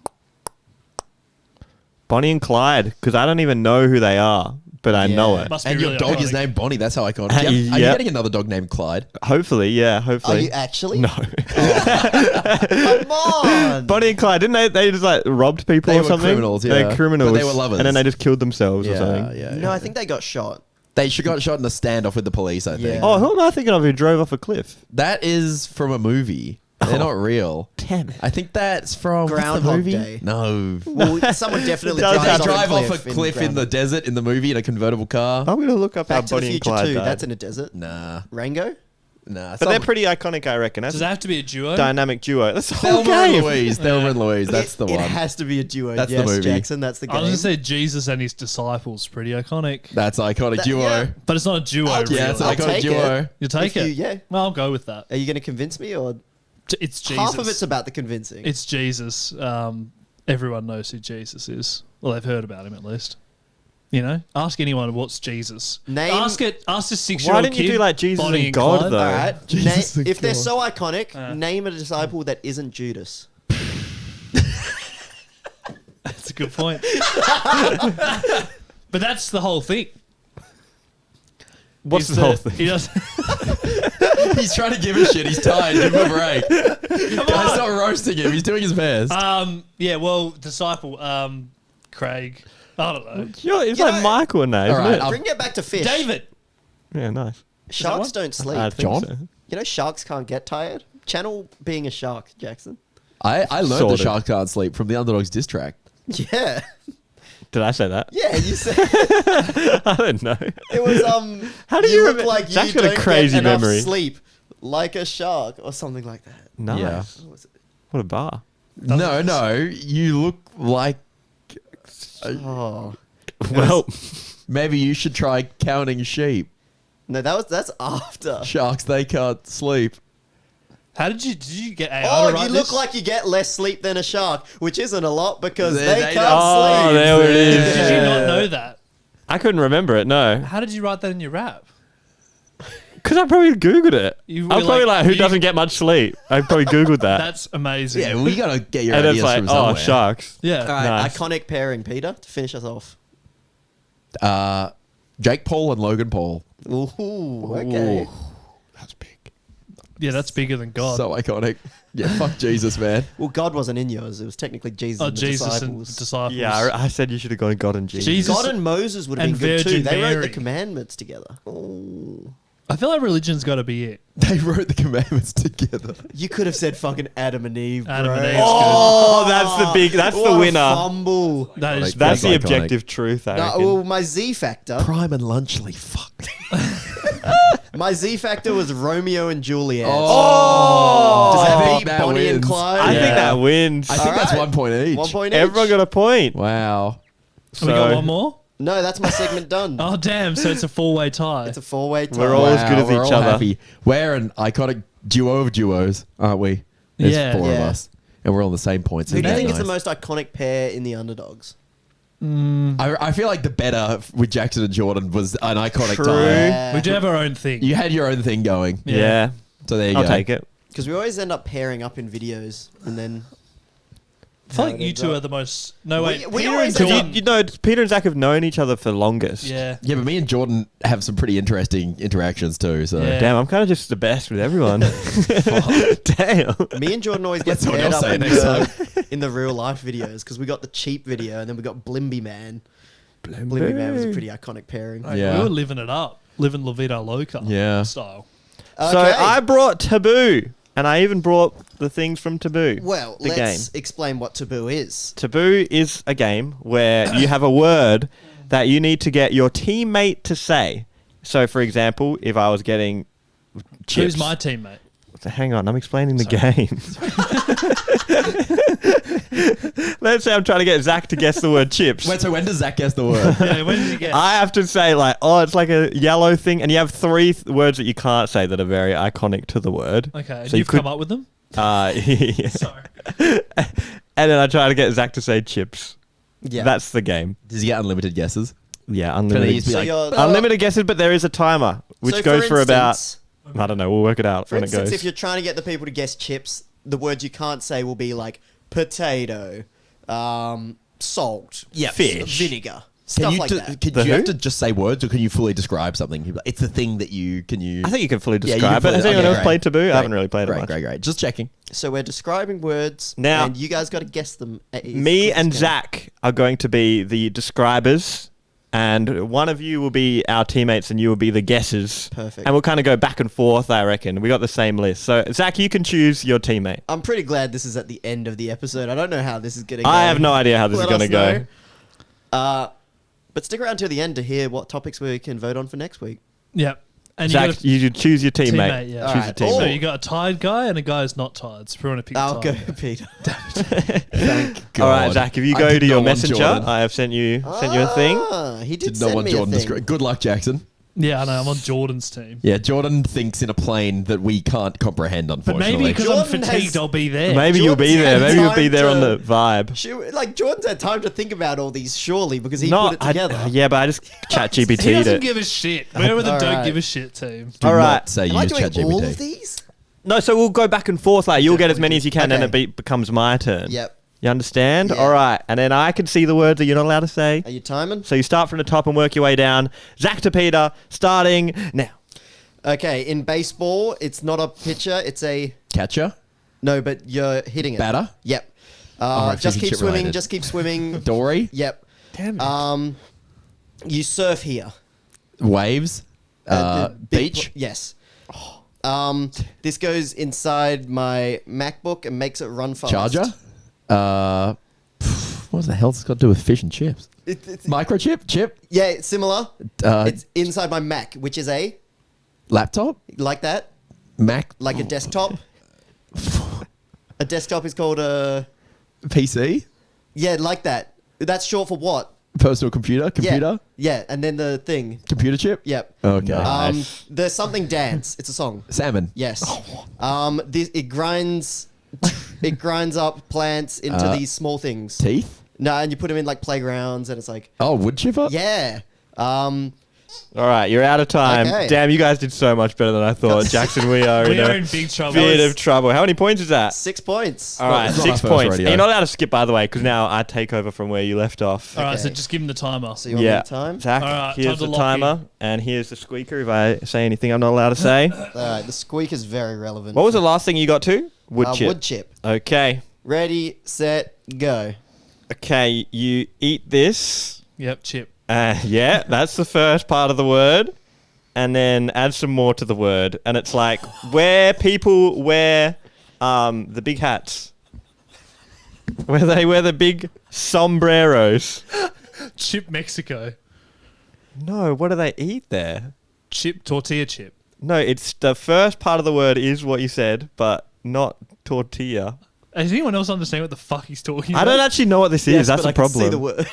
Bonnie and Clyde, because I don't even know who they are, but I know Yeah. it. Must be And really your dog is iconic. named Bonnie. That's how iconic. Hey, Are you yeah. getting another dog named Clyde? Hopefully, yeah, Are hopefully. you actually? No. Come on. Bonnie and Clyde, didn't they just like robbed people They or were something? criminals, yeah. They're criminals. But they were lovers. And then they just killed themselves or Yeah, something. yeah. No, I think they got shot. They got shot in a standoff with the police, I think. Yeah. Oh, who am I thinking of who drove off a cliff? That is from a movie. They're not real. Damn it. I think that's from what's the Groundhog movie? Day. No. Well, someone definitely Does drives They that drive off a in cliff in the Groundhog. desert in the movie in a convertible car. I'm going to look up Back how to the Bonnie and Future Clyde 2. died. That's in a desert. Nah. Rango? Nah. But they're pretty iconic, I reckon. That's Does it a have to be a duo? dynamic duo. That's the whole Thelma and game. Louise. Thelma and Louise. That's the It one. has to be a duo. That's the yes, movie. Jackson. That's the game. I was going to say Jesus and his disciples. Pretty iconic. That's an iconic That- duo. yeah. But it's not a duo, I'll- really. Yeah, it's an I'll iconic take duo. it. You take If it? you- yeah. Well, I'll go with that. Are you going to convince me, or It's Jesus. half of it's about the convincing? It's Jesus. Everyone knows who Jesus is. Well, they've heard about him at least. You know, ask anyone what's Jesus. Name- Ask a 6-year-old Why didn't you kid, do like Jesus Bonnie and God, Clyde. though? All right. Jesus if they're God. so iconic, name a disciple that isn't Judas. That's a good point. But that's the whole thing. What's Is the whole that thing? He does. He's trying to give a shit. He's tired. Give him a break. Guys, stop roasting him. He's doing his best. Yeah. Well, disciple. Craig. I don't know. It's You like know- Michael in that, All isn't right, it? I'll- Bring it back to fish. David. Yeah, nice. Sharks one? don't sleep. I think John? so. You know, sharks can't get tired. Channel being a shark, Jackson. I learned Sort the of. shark can't sleep from the Underdogs diss track. Yeah. Did I say that? Yeah, you said I don't know. it was How do you look remember- like Zach's you got a don't crazy get enough memory. sleep like a shark or something like that. Nice. Yeah. What was it? What a bar. No. You look like. Oh. Well, Maybe you should try counting sheep. No, that's after. Sharks, they can't sleep. How did you get AI Oh, to write you look this? like you get less sleep than a shark, which isn't a lot because They they don't- can't oh, sleep. there it is. Did you not know that? I couldn't remember it, no. How did you write that in your rap? Because I probably Googled it. You I'm were probably like, who you- doesn't get much sleep? I probably Googled that. That's amazing. Yeah, we gotta get your and ideas it's like, from oh, somewhere. sharks. Yeah. All right, Nice. iconic pairing, Peter, to finish us off. Jake Paul and Logan Paul. Ooh, okay. That's big. Yeah, that's bigger than God. So iconic. Yeah, fuck Jesus, man. Well, God wasn't in yours. It was technically Jesus oh, and the Jesus disciples. and disciples. Yeah, I said you should have gone God and Jesus. Jesus God and Moses would have and been good too. Virgin They wrote the Mary. commandments together. Oh. I feel like religion's got to be it. They wrote the commandments together. You could have said fucking Adam and Eve, Adam bro. and Eve. Oh, that's the What a winner. fumble. That is That's the iconic. objective truth, I No, reckon. well, my Z factor. Prime and Lunchley, fuck. My Z factor was Romeo and Juliet. Oh! Does that I beat think that Bonnie and wins. Clyde? I Yeah. think that wins. I think All that's right. 1 point each. 1 point each. Everyone got a point. Wow. Have we got one more? No, that's my segment done. Oh, damn. So it's a 4-way tie. It's a 4-way tie. We're all as good as we're each all other. Happy. We're an iconic duo of duos, aren't we? There's Yeah. four of Yeah. us. And we're on the same points. Who do you Isn't think that is the nice? most iconic pair in the Underdogs? I feel like the better with Jackson and Jordan was an iconic True. time. We do have our own thing. You had your own thing going. Yeah. So there you I'll go. take it. Because we always end up pairing up in videos, and then I feel how like it you ends two up. are the most... No, wait. we Peter always and end Jordan. up- You know, Peter and Zack have known each other for longest. Yeah. Yeah, but me and Jordan have some pretty interesting interactions too. So Yeah. Damn, I'm kind of just the best with everyone. Damn. Me and Jordan always get That's what paired I'll up say in next in the real life videos because we got the cheap video and then we got Blimby Man. Blimby Man was a pretty iconic pairing. Like, Yeah. We were living it up. Living La Vida Loca Yeah. style. So I brought Taboo, and I even brought the things from Taboo. Well, the let's game. explain what Taboo is. Taboo is a game where you have a word that you need to get your teammate to say. So, for example, if I was getting chips. Who's my teammate? Hang on, I'm explaining the game. Let's say I'm trying to get Zack to guess the word chips. Wait, so when does Zach guess the word? Yeah, when did you get? I have to say, like, oh, it's like a yellow thing, and you have three words that you can't say that are very iconic to the word. Okay, and So you you've could- come up with them? Yeah. Sorry. And then I try to get Zack to say chips. Yeah. That's the game. Does he get unlimited guesses? Yeah, Can unlimited. he just be So like, you're- Unlimited guesses, but there is a timer, which So goes for about, instance- I don't know, we'll work it out For when it instance, goes. if you're trying to get the people to guess chips, the words you can't say will be like potato, salt, Fish. vinegar, can stuff you, like that. can The you have who? to just say words or can you fully describe something? You'd be like, it's the thing that you can you. I think you can fully Yeah, you describe can it. Has fully- anyone okay, else great. played Taboo? I Great. haven't really played it Great, much. great. Just checking. So we're describing words, Now- and you guys got to guess them. as Me quick as and you can. Zack are going to be the describers, and one of you will be our teammates, and you will be the guessers. Perfect. And we'll kind of go back and forth, I reckon. We got the same list. So, Zack, you can choose your teammate. I'm pretty glad this is at the end of the episode. I don't know how this is going to go. I have no idea how this is Let going to us go. know. But stick around till the end to hear what topics we can vote on for next week. Yep. And you Zack, got a you choose your teammate. teammate, yeah. Choose Alright. your Oh. So teammate. you got a tied guy and a guy who's not tied. So we want to pick I'll the go, tied. Peter. Thank God. All right, Zack, if you I go did to not your want messenger, Jordan. I have sent you a thing. He did Did send not want me Jordan a to thing. Good luck, Jackson. Yeah, I know. I'm on Jordan's team. Yeah, Jordan thinks in a plane that we can't comprehend, But unfortunately. maybe because I'm Jordan fatigued, has- I'll be there. Maybe you'll be Jordan's there. had Maybe you'll be time there on to- the vibe. Like Jordan's had time to think about all these, surely, because he No, put it together. yeah, but I just chat He GPT'd doesn't it. give a shit. We're with the All don't right. give a shit team. Do All not right. say Am I use doing all of ChatGPT. these? No, so we'll go back and forth. Like you'll get as many as you can, and Okay. it becomes my turn. Yep. You understand? Yeah. All right, and then I can see the words that you're not allowed to say. Are you timing? So you start from the top and work your way down. Zack to Peter, starting now. Okay, in baseball, it's not a pitcher, it's a... Catcher? No, but you're hitting it. Batter? Yep. Alright, Just fish and keep chip swimming, related. just keep swimming. Dory? Yep. Damn it. You surf here. Waves? Big Beach? yes. This goes inside my MacBook and makes it run fast. Charger? What the hell's it got to do with fish and chips? It's Microchip? Chip? yeah, it's similar. Uh, It's inside my Mac, which is a... Laptop? Like that. Mac? Like a desktop. A desktop is called a... PC? Yeah, like that. That's short for what? Personal computer? Computer? Yeah, and then the thing. Computer chip? Yep. Okay. Nice. There's something dance. It's a song. Salmon? Yes. It grinds up plants into these small things. Teeth? No, and you put them in like playgrounds, and it's like, Oh, wood chipper? yeah. All right, you're out of time. Okay. Damn, you guys did so much better than I thought. Jackson, we are We in are a in big trouble. bit of trouble. How many points is that? 6 points. All right, it's not 6 our first points. radio. And you're not allowed to skip, by the way, because now I take over from where you left off. All right, so Okay. just give him the timer. So you want me to time? Zach, All right, here's time to the lock timer, and here's the squeaker if I say anything I'm not allowed to say. All right, the squeak is very relevant. What was the last thing you got to? Wood chip. Wood chip. Okay. Ready, set, go. Okay, you eat this. Yep, chip. Yeah, that's the first part of the word. And then add some more to the word. And it's like where people wear the big hats. Where they wear the big sombreros. Chip Mexico. No, what do they eat there? Chip, tortilla chip. No, it's the first part of the word is what you said, but not tortilla. Does anyone else understand what the fuck he's talking I about? don't actually know what this is. That's but the I can see problem. the word.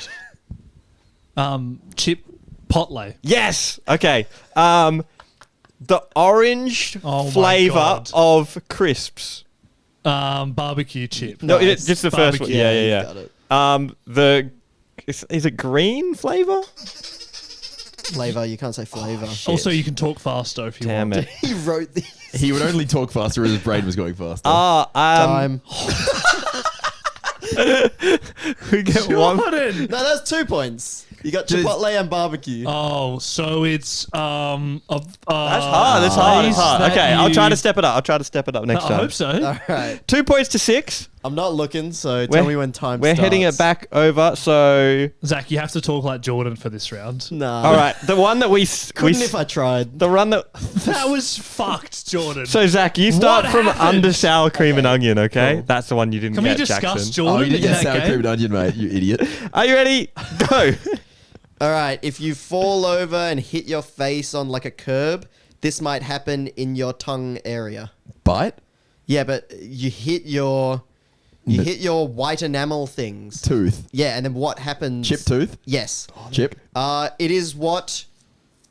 Chip Potley. Yes. Okay. The orange Oh my flavor God. of crisps. Barbecue chip. No, Nice. just the first one. Barbecue. Yeah. Got it. Is it green flavor? Flavor, you can't say flavor. Also, you can talk faster if you Damn want. it. He wrote these. He would only talk faster as his brain was going faster. Time. We get one. Jordan! No, that's 2 points. You got Just- Chipotle and barbecue. Oh, so it's That's hard. That's hard. That's hard. that Okay, I'll try you- to step it up. I'll try to step it up next I time. hope so. All right. 2 points to 6. I'm not looking, so tell me when time We're starts. heading it back over. So, Zach, you have to talk like Jordan for this round. Nah. all right, the one that we Couldn't if I tried. the run that. That was fucked, Jordan. So Zach, you start What from happened? under sour cream and onion. Okay, Cool. that's the one you didn't Can we get. discuss Jackson. Jordan? Oh, you didn't in get that sour game? cream and onion, mate, you idiot. Are you ready? Go. All right. If you fall over and hit your face on like a curb, this might happen in your tongue area. Bite? Yeah, but you hit your white enamel things. Tooth. Yeah, and then what happens? Chip tooth? Yes. Chip? It is what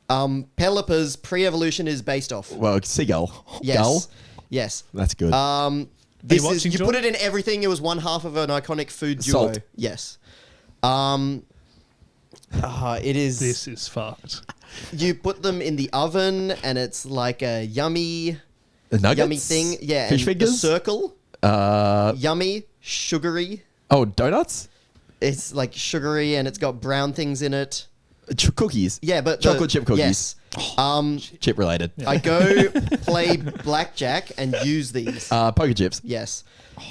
Pelipper's pre-evolution is based off. Well, seagull. Yes. Gull? Yes. That's good. This is watching, you John? put it in everything. It was one half of an iconic food duo. Salt. Yes. It is. This is fucked. You put them in the oven, and it's like a yummy Nuggets? yummy thing. Yeah. Fish and fingers? The circle. Yummy, sugary. Oh, donuts? It's like sugary, and it's got brown things in it. Cookies? Yeah, but Chocolate chip cookies. Yes. Chip related. I go play blackjack and use these. Poker chips. Yes.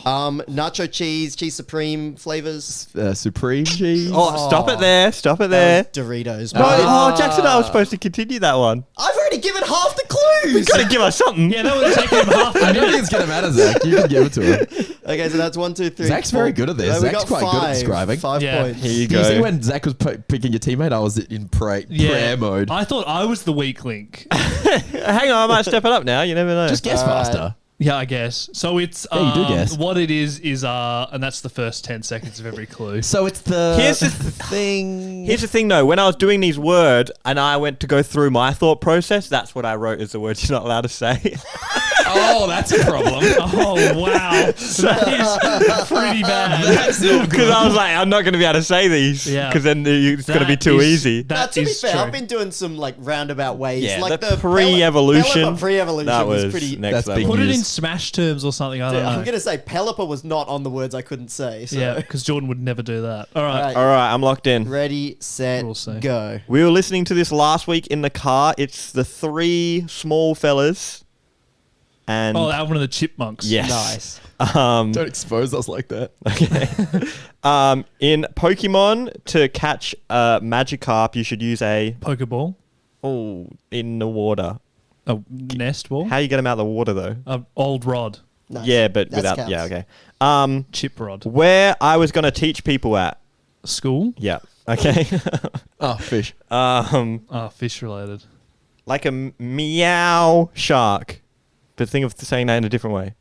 Nacho cheese, cheese supreme flavors. Supreme cheese. Oh, stop it there. Stop it That there. was Doritos. No, but Jackson, I was supposed to continue that one. I've already given half the clues. You gotta give us something. Yeah, that would take him half a I don't minute. think it's going to matter, Zach. You can give it to him. Okay, so that's 1, 2, 3. Zach's 4. very good at this. No, we Zach's got quite good at 5. describing. 5 Yeah. points. Here you Do you see go. when Zach was picking your teammate? I was in prayer mode. I thought I was the weak link. Hang on, I might step it up now. You never know. Just guess All right. faster. Yeah, I guess. So it's Yeah, you do guess. what it is, and that's the first 10 seconds of every clue. So it's the Here's the thing. Here's the thing, though. When I was doing these words and I went to go through my thought process, that's what I wrote as the words you're not allowed to say. Oh, that's a problem. Oh wow, that is pretty bad. Because I was like, I'm not going to be able to say these. Yeah. Because then it's going to be That too is- easy. Now, That to be is fair, true. I've been doing some like roundabout ways. Yeah, like the pre-evolution. Pelipper pre-evolution That was was pretty. next That's level. big Put it news. in Smash terms or something. I don't know. I'm gonna say Pelipper was not on the words I couldn't say. So. Yeah, because Jordan would never do that. All right. All right. All right, I'm locked in. Ready, set, We'll see. go. We were listening to this last week in the car. It's the 3 small fellas. And Oh, that one of the chipmunks. yes. Nice. Don't expose us like that. In Pokemon, to catch a Magikarp, you should use a Pokeball. in the water. A nest ball. How you get them out of the water though? A old rod. Nice. Yeah, but That's without. counts. Yeah, okay. Chip rod. Where I was gonna teach people at. School. Yeah. Okay. Oh, fish. Fish related. Like a meow shark, but think of saying that in a different way.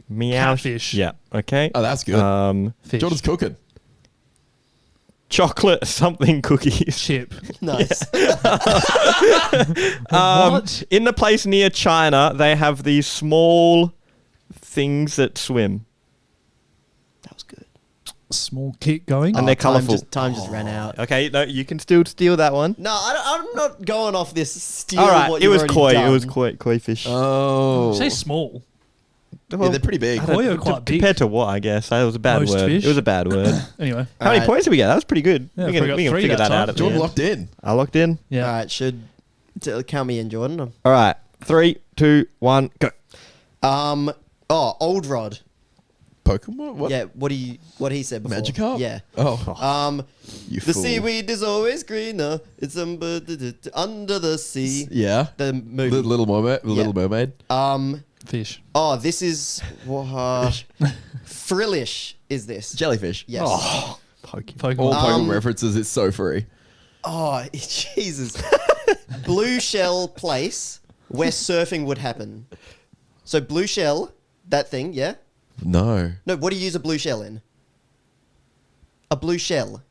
Meow Catfish. Yeah. Okay. Oh, that's good. Fish. Jordan's cooking. Chocolate something cookies. Chip. Nice. What? In the place near China, they have these small things that swim. That was good. Small kick going. And they're colourful. Time just ran out. Okay, no, you can still steal that one. No, I'm not going off this steal. All right, what it was you've koi. already It was done. koi fish. Oh. Say small. Yeah, they're pretty big. Koi are quite big. Compared to what, I guess. That was a bad Most word. fish. It was a bad word. Anyway. How many Alright. points did we get? That was pretty good. Yeah, we we can, got we can 3 figure that that time. out at the Jordan end. locked in. I locked in. Yeah. All right, should count me in, Jordan. All right. 3, 2, 1, go. Old Rod. Pokemon? What? Yeah, what he said before. Magikarp? Yeah. Oh. You The fool. seaweed is always greener. It's under the sea. Yeah. The movie. Little Mermaid. Little Mermaid. Fish. Oh, this is Frillish. Is this? Jellyfish. Yes. Oh. Pokemon. All Pokemon references. It's so free. Oh, Jesus. Blue Shell place where surfing would happen. So blue shell, that thing, yeah? No. No, what do you use a blue shell in? A blue shell.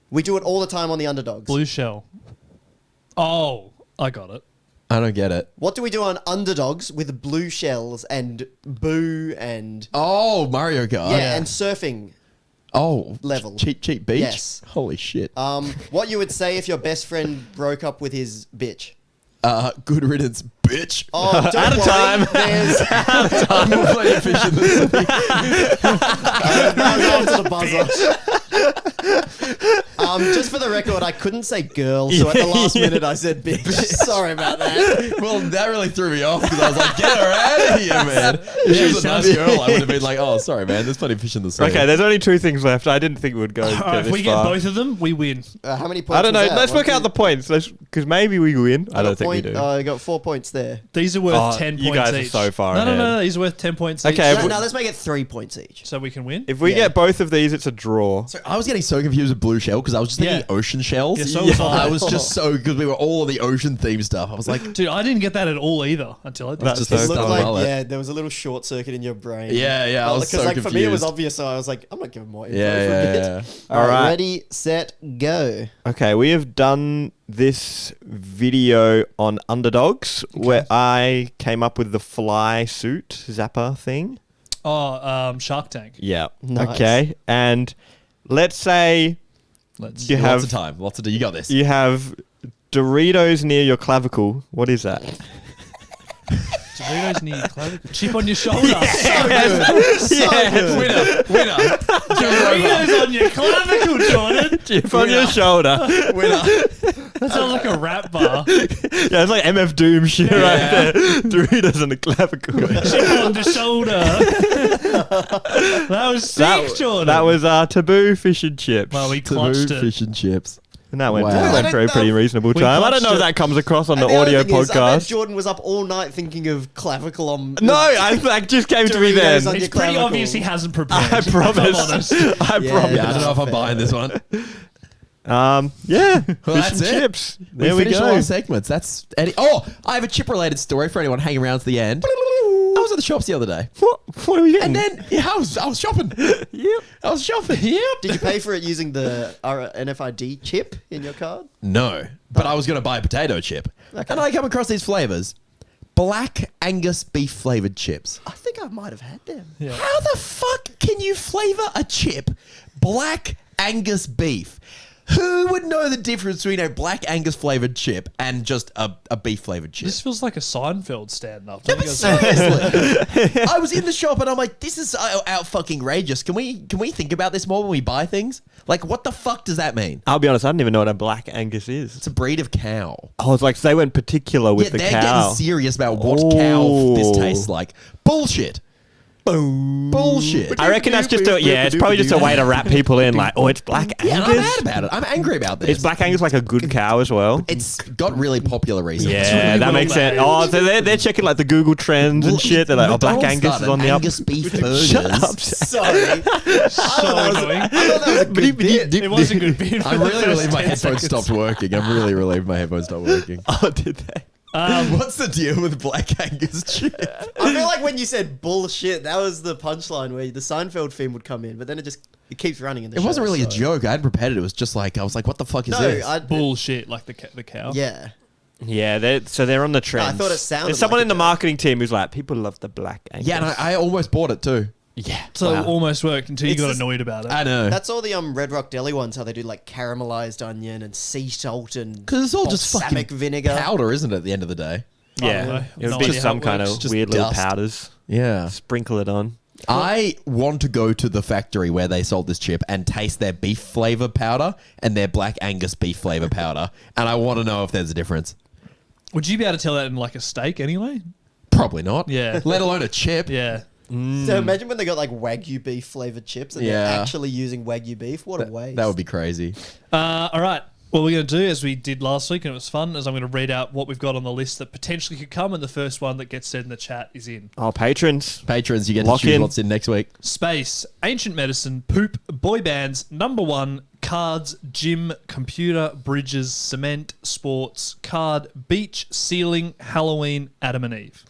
We do it all the time on the Underdogs. Blue shell. Oh, I got it. I don't get it. What do we do on Underdogs with blue shells and boo and... Oh, Mario Kart. Yeah, and surfing. Oh. Level. Cheap beach? Yes. Holy shit. What you would say if your best friend broke up with his bitch. Good riddance, bitch. Oh, don't Out of worry, time. There's... I'm not playing fish in the sea. that was after the buzzer. Just for the record, I couldn't say girl, so at the last minute I said bitch. Sorry about that. Well, that really threw me off because I was like, get her out of here, man. If she was a nice girl, I would have been like, oh, sorry, man. There's plenty of fish in the sea. Okay, there's only 2 things left. I didn't think we would go Alright, if this we get far. both of them, we win. How many points I don't know. was that? Let's work out the points. Because maybe we win. I don't think we do. I got 4 points there. These are worth Oh, 10 you points guys are each. so far No, ahead. these are worth 10 points Okay, each. No, let's make it 3 points each. So we can win. If we Yeah. get both of these, it's a draw. So I was getting so confused with blue shell because I was just thinking Yeah. ocean shells. Yeah, so was I. I was just so because we were all on the ocean theme stuff. I was like, Dude, I didn't get that at all either until I did. That's just so a It looked star like, mullet. yeah, there was a little short circuit in your brain. Yeah, I was so Because for me it was confused. obvious, so I was like, I'm not giving more info Yeah, for a bit. yeah. All right, Alright. ready, set, go. Okay, we have done this video on Underdogs where I came up with the fly suit zapper thing. Oh, Shark Tank. Yeah. Nice. Okay, and let's say Let's. you Lots have of time. Lots of time. You got this. you have Doritos near your clavicle. What is that? Doritos near clavicle. Chip on your shoulder. Winner. Doritos on your clavicle, Jordan. Chip on your shoulder. Winner. That sounds like a rap bar. Yeah, it's like MF Doom shit right there. Doritos on the clavicle. Chip on the shoulder. That was sick, Jordan. That was Taboo fish and chips. Well, we clutched it. Fish and chips. And that went, Wow. that went for a pretty reasonable We time. I don't know if clutched it. that comes across on And the audio other thing is, I bet podcast. Jordan was up all night thinking of clavicle on... No, that just came to me Doritos then. on It's your pretty clavicle. obvious he hasn't prepared. I if I'm promise. honest. I Yeah, promise. Yeah, I don't know if I'm fair. buying this one. Yeah. Well, Fish that's and it. chips. There we finished go. all our segments. That's I have a chip-related story for anyone hanging around to the end. I was at the shops the other day, What are we getting? and then I was shopping. Yep. I was shopping. Yep. Did you pay for it using the NFID chip in your card? No, but I was going to buy a potato chip, and I come across these flavors: Black Angus beef flavored chips. I think I might have had them. Yeah. How the fuck can you flavor a chip Black Angus beef? Who would know the difference between a Black Angus flavored chip and just a beef flavored chip? This feels like a Seinfeld stand-up. Yeah, but seriously, I was in the shop and I'm like, this is out fucking outrageous. Can we think about this more when we buy things? Like, what the fuck does that mean? I'll be honest, I didn't even know what a black Angus is. It's a breed of cow. I was like, so they went particular with the they're cow. getting serious about what cow this tastes like. Bullshit. Boom. Bullshit. I reckon that's just it's probably just a way to wrap people in, like, oh, it's black Yeah, and Angus. I'm mad about it. I'm angry about this. Is black Angus like a good cow as well? It's got really popular recently. Yeah, really that well makes sense. made. Oh, so they're checking like the Google trends and shit. They're like, oh, black McDonald's Angus is started on the up. Angus beef burgers. Shut up. Sorry. So annoying. I thought that was a good bit. It was a good bit. I'm really relieved my headphones seconds. stopped working. I'm really relieved my headphones stopped working. Oh, did they? What's the deal with Black Angus chip? I feel like when you said bullshit, that was the punchline where the Seinfeld theme would come in, but then it keeps running in the It show. wasn't really a so- joke. I hadn't prepared it. It was just like, I was like, what the fuck is No, this? Bullshit, like the cow. Yeah. Yeah, they're on the trend. thought it sounded There's someone like in a the joke. marketing team who's like, people love the black Angus. Yeah, and I almost bought it too. Yeah. So wow. it almost worked until you It's got just- annoyed about it. I know. That's all the Red Rock Deli ones, how they do like caramelized onion and sea salt and Because it's all just balsamic fucking vinegar. powder, isn't it, at the end of the day? I don't Yeah. know. It would No be idea how some it kind works. of Just weird little dust. powders. Yeah. Sprinkle it on. I want to go to the factory where they sold this chip and taste their beef flavor powder and their Black Angus beef flavor powder. And I want to know if there's a difference. Would you be able to tell that in like a steak anyway? Probably not. Yeah. Let alone a chip. Yeah. So imagine when they got like Wagyu beef flavored chips and Yeah. they're actually using Wagyu beef. What a waste. That would be crazy. All right. What we're going to do, as we did last week, and it was fun, is I'm going to read out what we've got on the list that potentially could come, and the first one that gets said in the chat is in. Oh, patrons. Patrons, you get Lock to choose in. what's in next week. Space, ancient medicine, poop, boy bands, number one, cards, gym, computer, bridges, cement, sports, card, beach, ceiling, Halloween, Adam and Eve.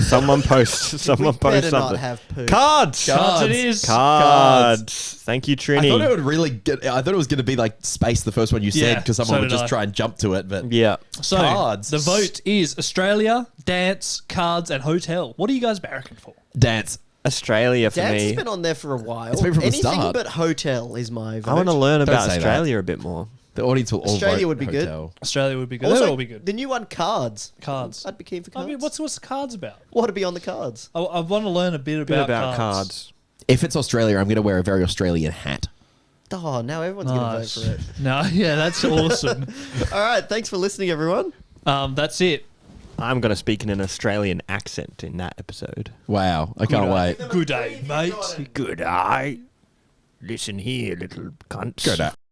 Someone post. Someone post better not something. have poop. Cards. Cards it is. Cards. Thank you, I Trini. thought it would really get. I thought it was going to be like space, the first one you said, Yeah, because someone so would did just I. try and jump to it. But Yeah. So, Cards. the vote is Australia, dance, cards, and hotel. What are you guys barracking for? dance. Australia for Dance me. has been on there for a while. It's been from the Anything start. but hotel is my vote. I want to learn Don't about say that. Australia a bit more. The audience will all Australia vote would be good. hotel. Australia would be good. Also, That'll all be good. the new one, cards. Cards. I'd be keen for I cards. mean, what's the cards about? what to be on the cards? I want to learn a bit Bit about, about cards. cards. If it's Australia, I'm going to wear a very Australian hat. Oh, now everyone's going to vote for it. No, yeah, that's awesome. All right, thanks for listening, everyone. That's it. I'm going to speak in an Australian accent in that episode. Wow, I can't wait. Good day, mate. Good eye. Listen here, little cunts. Good day.